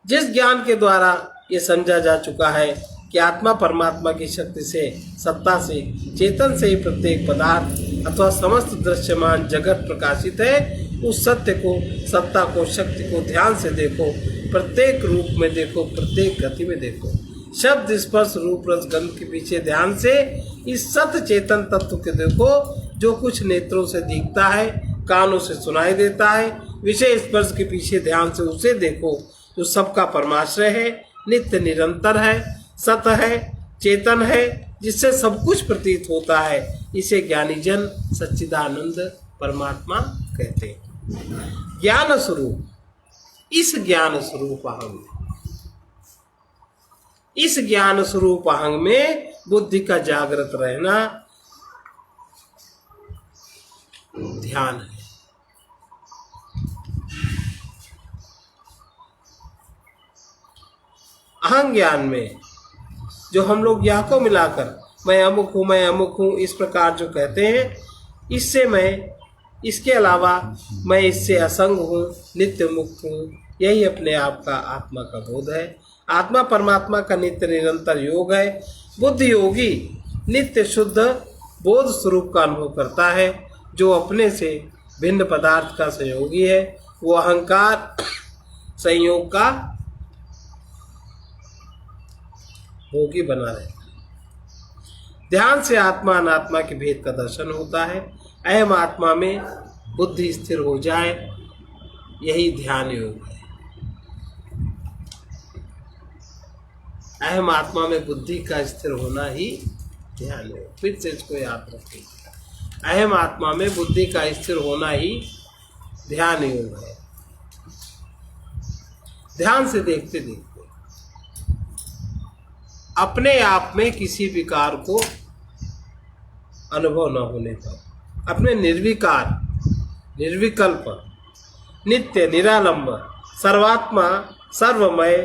जिस ज्ञान के द्वारा ये समझा जा चुका है कि आत्मा परमात्मा की शक्ति से, सत्ता से, चेतन से ही प्रत्येक पदार्थ अथवा समस्त दृश्यमान जगत प्रकाशित है, उस सत्य को, सत्ता को, शक्ति को ध्यान से देखो। प्रत्येक रूप में देखो, प्रत्येक गति में देखो। शब्द, स्पर्श, रूप, रस, गंध के पीछे ध्यान से इस सत्य चेतन तत्व के देखो जो कुछ नेत्रों से दिखता है, कानों से सुनाई देता है। विषय स्पर्श के पीछे ध्यान से उसे देखो जो सबका परमाश्रय है, नित्य निरंतर है, सत है, चेतन है, जिससे सब कुछ प्रतीत होता है। इसे ज्ञानी जन सच्चिदानंद परमात्मा कहते हैं। ज्ञान स्वरूप, इस ज्ञान स्वरूप अहम, इस ज्ञान स्वरूप अहम में बुद्धि का जागृत रहना ध्यान है। अहं ज्ञान में जो हम लोग यह को मिलाकर मैं अमुक हूँ, मैं अमुक हूँ, इस प्रकार जो कहते हैं, इससे मैं, इसके अलावा मैं इससे असंग हूँ, नित्य मुक्त हूँ, यही अपने आप का आत्मा का बोध है। आत्मा परमात्मा का नित्य निरंतर योग है। बुद्धि योगी नित्य शुद्ध बोध स्वरूप का अनुभव करता है। जो अपने से भिन्न पदार्थ का संयोगी है वो अहंकार संयोग का भोगी बना रहता है। ध्यान से आत्मा अनात्मा के भेद का दर्शन होता है। अहम आत्मा में बुद्धि स्थिर हो जाए, यही ध्यान योग है। अहम आत्मा में बुद्धि का स्थिर होना ही ध्यान योग। फिर से इसको याद रखिए, अहम आत्मा में बुद्धि का स्थिर होना ही ध्यान योग है। ध्यान से देखते देखते अपने आप में किसी विकार को अनुभव न होने पर, अपने निर्विकार निर्विकल्प नित्य निरालंब सर्वात्मा सर्वमय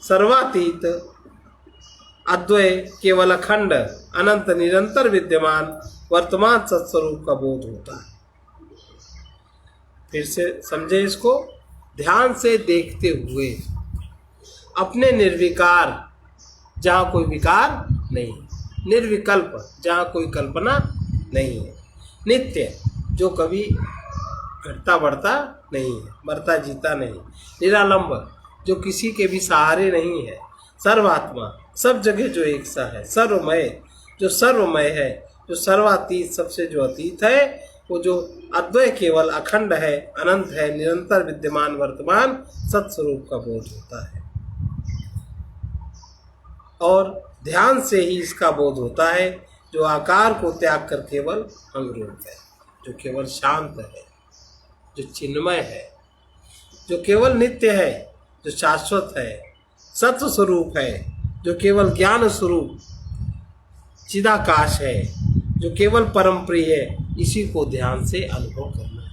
सर्वातीत अद्वय केवल अखंड अनंत निरंतर विद्यमान वर्तमान सत्स्वरूप का बोध होता है। फिर से समझे इसको, ध्यान से देखते हुए अपने निर्विकार जहाँ कोई विकार नहीं, निर्विकल्प जहाँ कोई कल्पना नहीं है, नित्य जो कभी घटता बढ़ता नहीं है, मरता जीता नहीं, निरालंब जो किसी के भी सहारे नहीं है, सर्वात्मा सब जगह जो एक सा है, सर्वमय जो सर्वमय है, जो सर्वातीत सबसे जो अतीत है, वो जो अद्वय केवल अखंड है, अनंत है, निरंतर विद्यमान वर्तमान सत्स्वरूप का बोध होता है। और ध्यान से ही इसका बोध होता है, जो आकार को त्याग कर केवल अंगरूप है, जो केवल शांत है, जो चिन्मय है, जो केवल नित्य है, जो शाश्वत है, सत्व स्वरूप है, जो केवल ज्ञान स्वरूप चिदाकाश है, जो केवल परम प्रिय है, इसी को ध्यान से अनुभव करना है।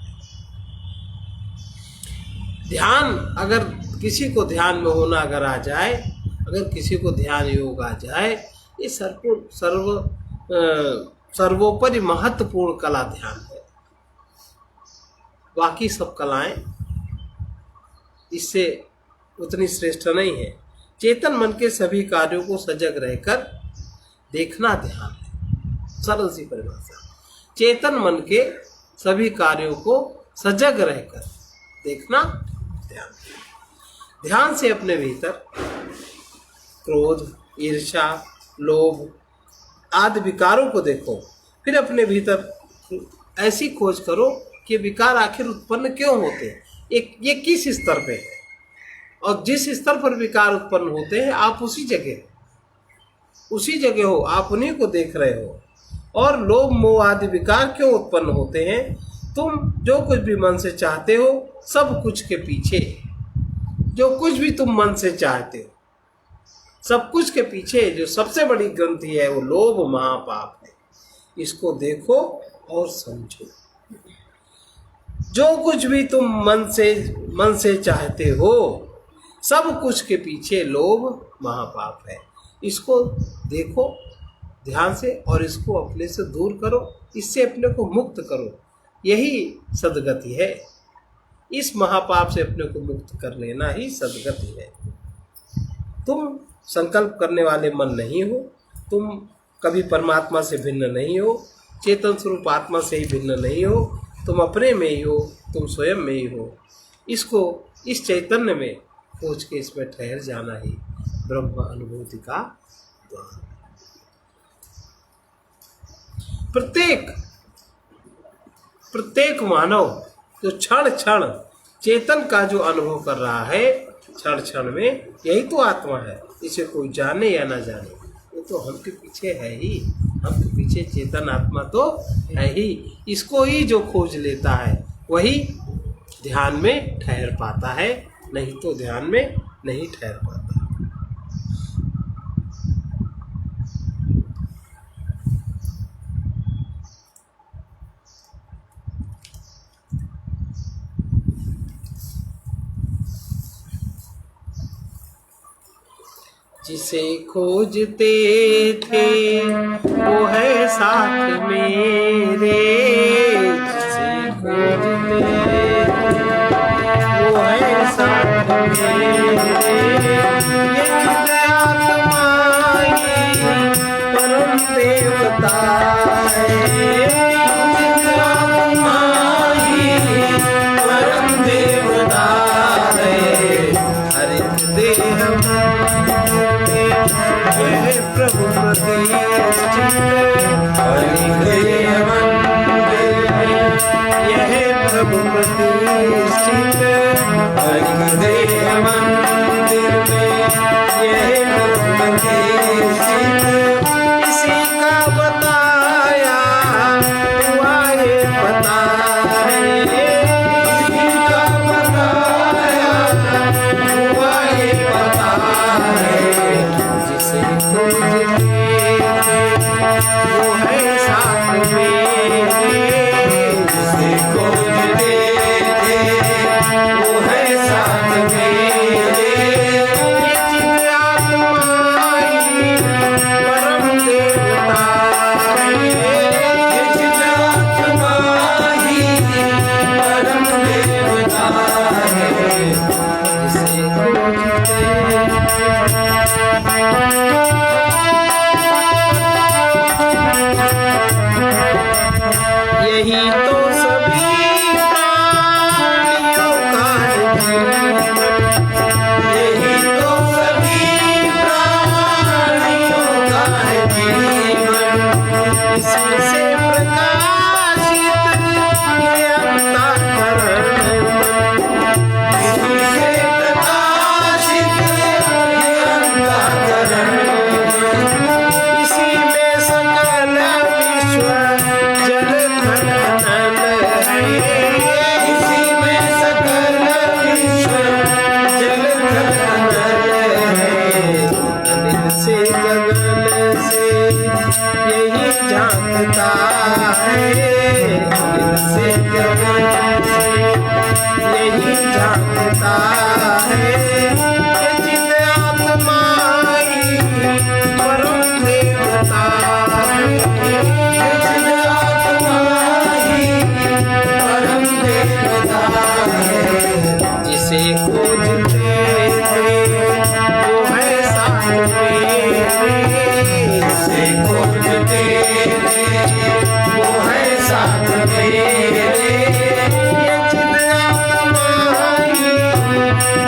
ध्यान अगर किसी को ध्यान में होना अगर आ जाए, अगर किसी को ध्यान योग आ जाए, ये सर्वोपरि महत्वपूर्ण कला ध्यान है। बाकी सब कलाएं इससे उतनी श्रेष्ठ नहीं है। चेतन मन के सभी कार्यों को सजग रहकर देखना ध्यान है। सरल सी परिभाषा, चेतन मन के सभी कार्यों को सजग रहकर देखना ध्यान। ध्यान से अपने भीतर क्रोध, ईर्ष्या, लोभ आदि विकारों को देखो, फिर अपने भीतर ऐसी खोज करो कि विकार आखिर उत्पन्न क्यों होते हैं, ये किस स्तर पे है, और जिस स्तर पर विकार उत्पन्न होते हैं आप उसी जगह हो, आप उन्हीं को देख रहे हो। और लोभ मोह आदि विकार क्यों उत्पन्न होते हैं, तुम जो कुछ भी मन से चाहते हो, सब कुछ के पीछे जो कुछ भी तुम मन से चाहते हो, सब कुछ के पीछे जो सबसे बड़ी ग्रंथि है वो लोभ महापाप है। इसको देखो और समझो। जो कुछ भी तुम मन से चाहते हो, सब कुछ के पीछे लोभ महापाप है। इसको देखो ध्यान से और इसको अपने से दूर करो, इससे अपने को मुक्त करो, यही सद्गति है। इस महापाप से अपने को मुक्त कर लेना ही सद्गति है। तुम संकल्प करने वाले मन नहीं हो, तुम कभी परमात्मा से भिन्न नहीं हो, चेतन स्वरूप आत्मा से ही भिन्न नहीं हो, तुम अपने में ही हो, तुम स्वयं में ही हो। इसको इस चैतन्य में खोज के इसमें ठहर जाना ही ब्रह्म अनुभूति का द्वार। प्रत्येक मानव जो क्षण क्षण चेतन का जो अनुभव कर रहा है, क्षण क्षण में यही तो आत्मा है। इसे कोई जाने या ना जाने, ये तो हम के पीछे है ही, हम के पीछे चेतन आत्मा तो है ही। इसको ही जो खोज लेता है वही ध्यान में ठहर पाता है, नहीं तो ध्यान में नहीं ठहर पाता। जिसे खोजते थे वो है साथ मेरे, जिसे खोजते थे वो है साथ मेरे, वो है साथ मेरे, जिसे खोज दे दे वो है साथ मेरे। ये चित आत्माई परम देवता है, ये चित आत्मा ही परम देवता है। जिसे खोजते यही तो सभी प्राणियों का जीवन, यही तो सभी प्राणियों का जीवन। इसी से प्रकाशित ये अंतःकरण, इसी से प्रकाशित ये अंतःकरण। इसी में सकल विश्व जल थल नल है, इसी में सकल विश्व जल थल नल है। अनिल से गगन से यही झांकता है, अनिल से गगन से यही झांकता है। ये चित आत्माई परम देवता है, ये चित आत्मा ही परम देवता है। जिसे खोजते थे वो है साथ मेरे, जिसे खोजते थे वो है साथ मेरे। ये चित आत्माई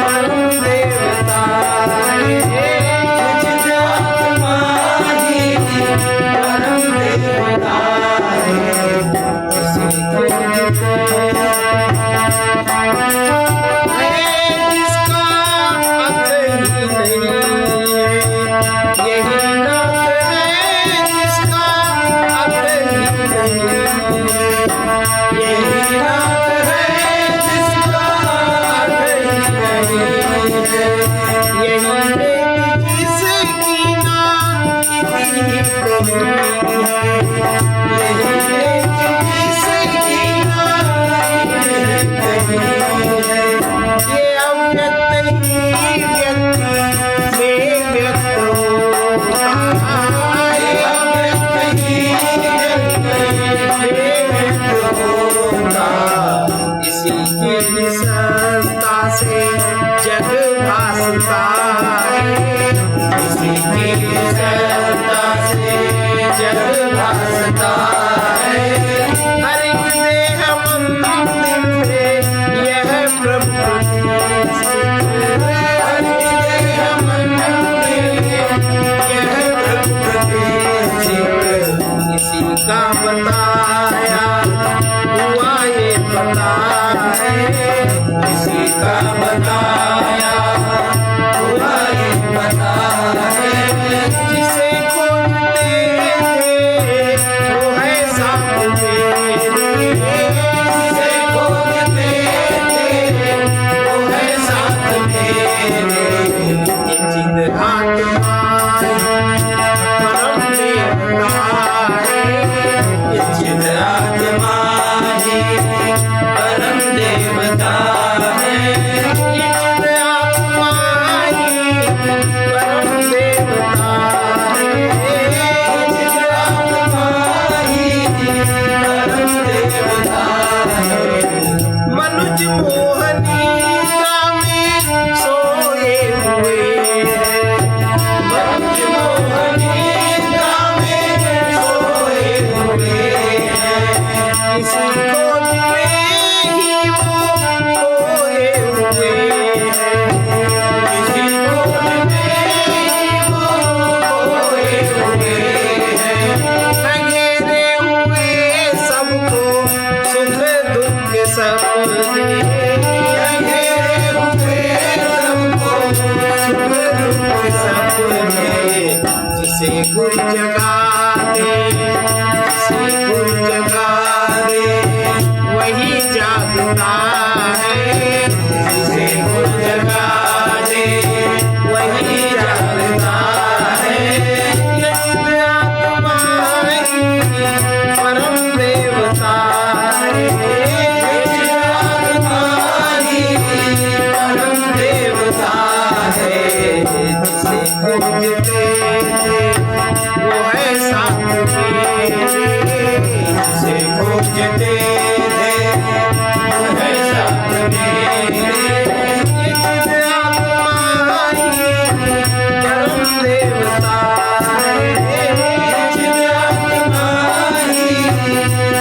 परम देवता है, ये चित आत्मा ही परम देवता है। जिसे खोजते जिसका अंत ही नहीं है, यही नाथ है जिसका अंत ही नहीं है, यही नाथ है जिसका अंत ही नहीं है। यही बेटी जिसकी ना इतनी कहीं है, यही बेटी जिसकी ना इतनी कहीं है। ये अव्यक्त ही व्यक्ति में व्यक्त होता है, ये अव्यक्त ही व्यक्त में व्यक्त होता। इसी की सत्ता से जग भासता है, इसी की सत्ता से जग भासता है। हर एक देह मंदिर में यह प्रभु स्थित है, हर देह मंदिर में यह प्रभु स्थित। इसी का बताया हुआ ये पता है, इसी का बताया हुआ ये पता है। जिसे खोजते थे वो है साथ मेरे, जिसे खोजते थे वो है साथ मेरे। ये चित आत्मा परम देवता है, ये चित आत्मा ही परम देवता है। ये चित आत्मा ही परम देवता है, चित आत्मा ही परम देवता है। मनुज मोहनी में सोए हुए हैं, मनुज मोहनी में सोए हुए हैं। किसी खोज में ही वो खोए हुए हैं, किसी खोज में ही वो खोए हुए हैं। घेरे हुए सबको सुख दुख सपने, घेरे हुए सबको सुख दुख सपने। जिसे गुर जगा दे, जिसे गुर जगा दे वही जागता है, जिसे गुर जगा दे वही जागता है। ये चित आत्मा खोजते थे वो है साथ मेरे। जिसे खोजते थे वो है साथ मेरे। ये चिद आत्मा ही परम देवता है। चिद आत्मा ही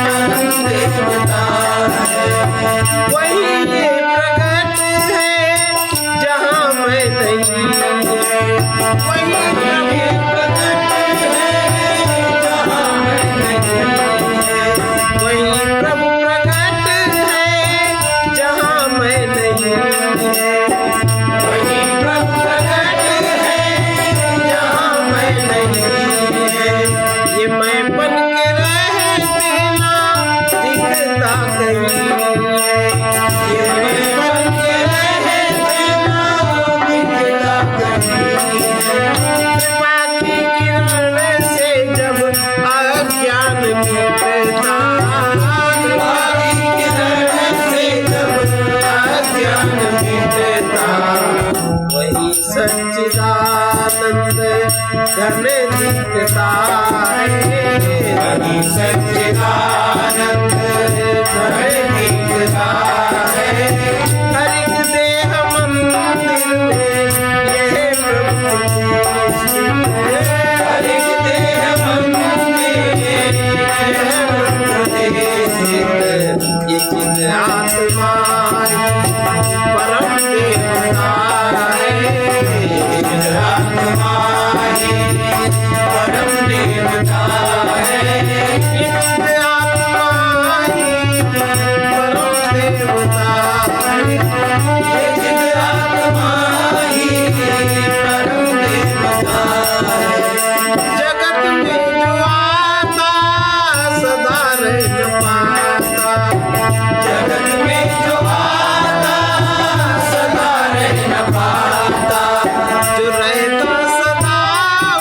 परम देवता है। वही ये प्रकट है जहाँ मैं नहीं है। वही ये प्रकट है जहाँ मैं नहीं है। वही प्रभु प्रकट है जहाँ मैं नहीं है। वही प्रभु प्रकट है जहाँ मैं नहीं है। ये मैं बन के रह देना दिखता कहीं है। ये मैं बन के रह देना दिखता कहीं है। कृपा की किरण से जब अज्ञान मिटता, बागी किरण से जब अज्ञान मिटता, वही सच्चिदानंद घन दिखता है। वही सच्चिदानंद घन दिखता है। हर एक देह मंदिर में यह प्रभु स्थित है। हर एक देह मंदिर यह प्रदेश स्थित। ये चिद आत्मा परम देवता है। चिद आत्मा ही परम देवता है। ये चिद आत्मा ही परम देवता है। ये चिद आत्मा ही परम देवता है। जगत में जो आता सदा रह पाता। जगत में जो आता सदा रह न पाता। जो रहता सदा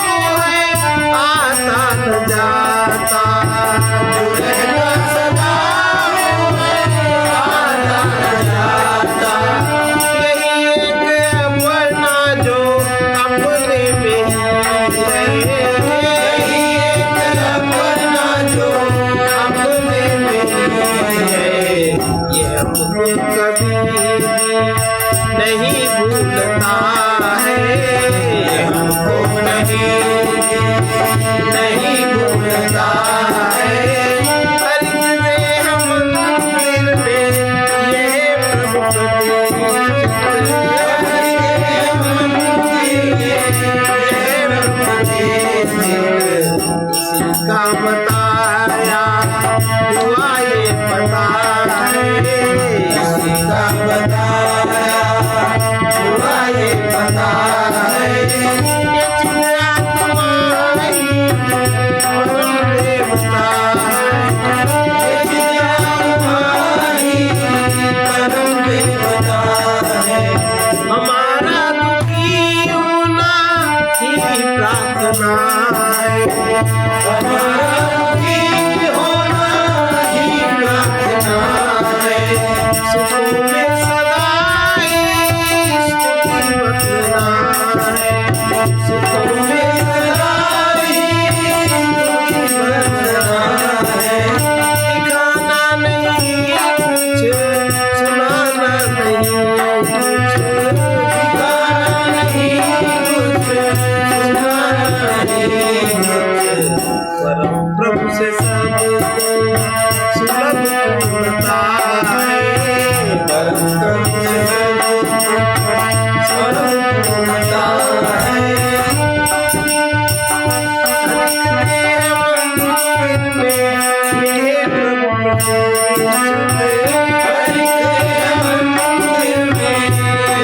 वो है आता न जाता। जो रहता सदा वो है आता न जाता। यही एक अपना जो अपने में ही है। यही एक अपना जो अपने में ही है। ये हमको कभी भी नहीं भूलता है। ये हमको नहीं भूलता है। हर एक देह मंदिर में यह प्रभु इसी का बताया हुआ ये पता है। इसी का बताया हुआ ये पता है। ये चिद आत्मा ही परम देवता है। ये चिद आत्मा ही परम देवता है। हमारा दुखी होना ही प्रार्थना है। हमारा दुखी होना ही प्रार्थना है। सुखों में सदा ही स्तुति बदलना है। सुखों में सदा ही स्तुति बदलना है। दिखाना नहीं कुछ, सुनाना नहीं कुछ। दिखाना नहीं कुछ, सुनाना नहीं कुछ। परम प्रभु से सबको सुलभ पूर्णता है। परम प्रभु से सर्व पूर्णता है। हर एक देह मंदिर में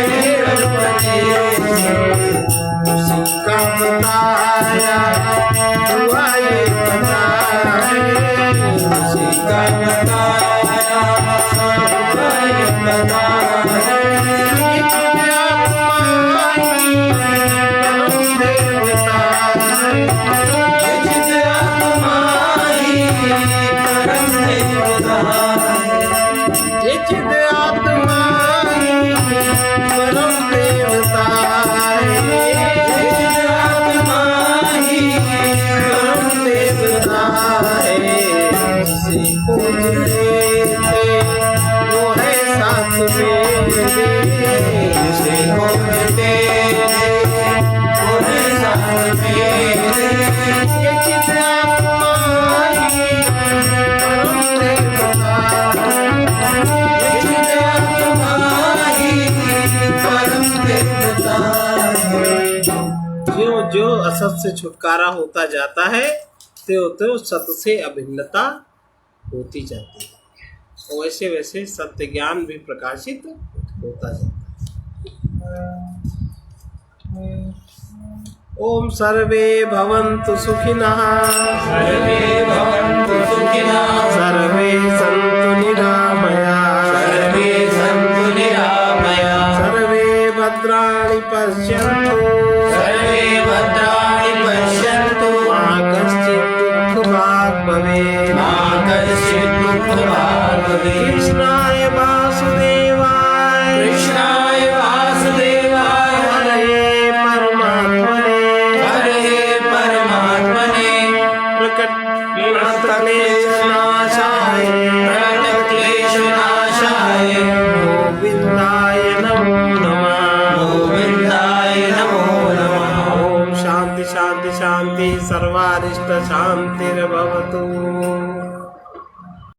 यह प्रभु उसी का बताया हुआ ये पता है। उसी का बताया हुआ ये पता है। ये चिद आत्मा ही परम देवता है। ये चिद आत्मा ही परम देवता है। ये चिद आत्मा ही परम देवता है। ये चिद आत्मा से छुटकारा होता जाता है तो सत से अभिन्नता होती जाती है, और वैसे वैसे सत्य ज्ञान भी प्रकाशित होता जाता है। ओम सर्वे भवन्तु सुखिनः, सर्वे भवन्तु सुखिनः, सर्वे सन्तु निरामयाः, सर्वे सन्तु निरामयाः, सर्वे भद्राणि पश्यन्तु, सर्वे भद्राणि पश्यन्तु, मा कश्चित् दुःखभाग् भवेत्, मा कश्चित् दुःखभाग् भवेत्। कृष्णाय वासुदेवाय, कृष्णाय वासुदेवाय, हरे परमात्मने, हरे परमात्मने, प्रकटक्लेशनाशाय, प्रणतक्लेशनाशाय, गोविन्दाय नमो नमः। गोविन्दाय नमो नमः। ओम शांति शांति शांति सर्वारिष्ट शांतिर्भवतु।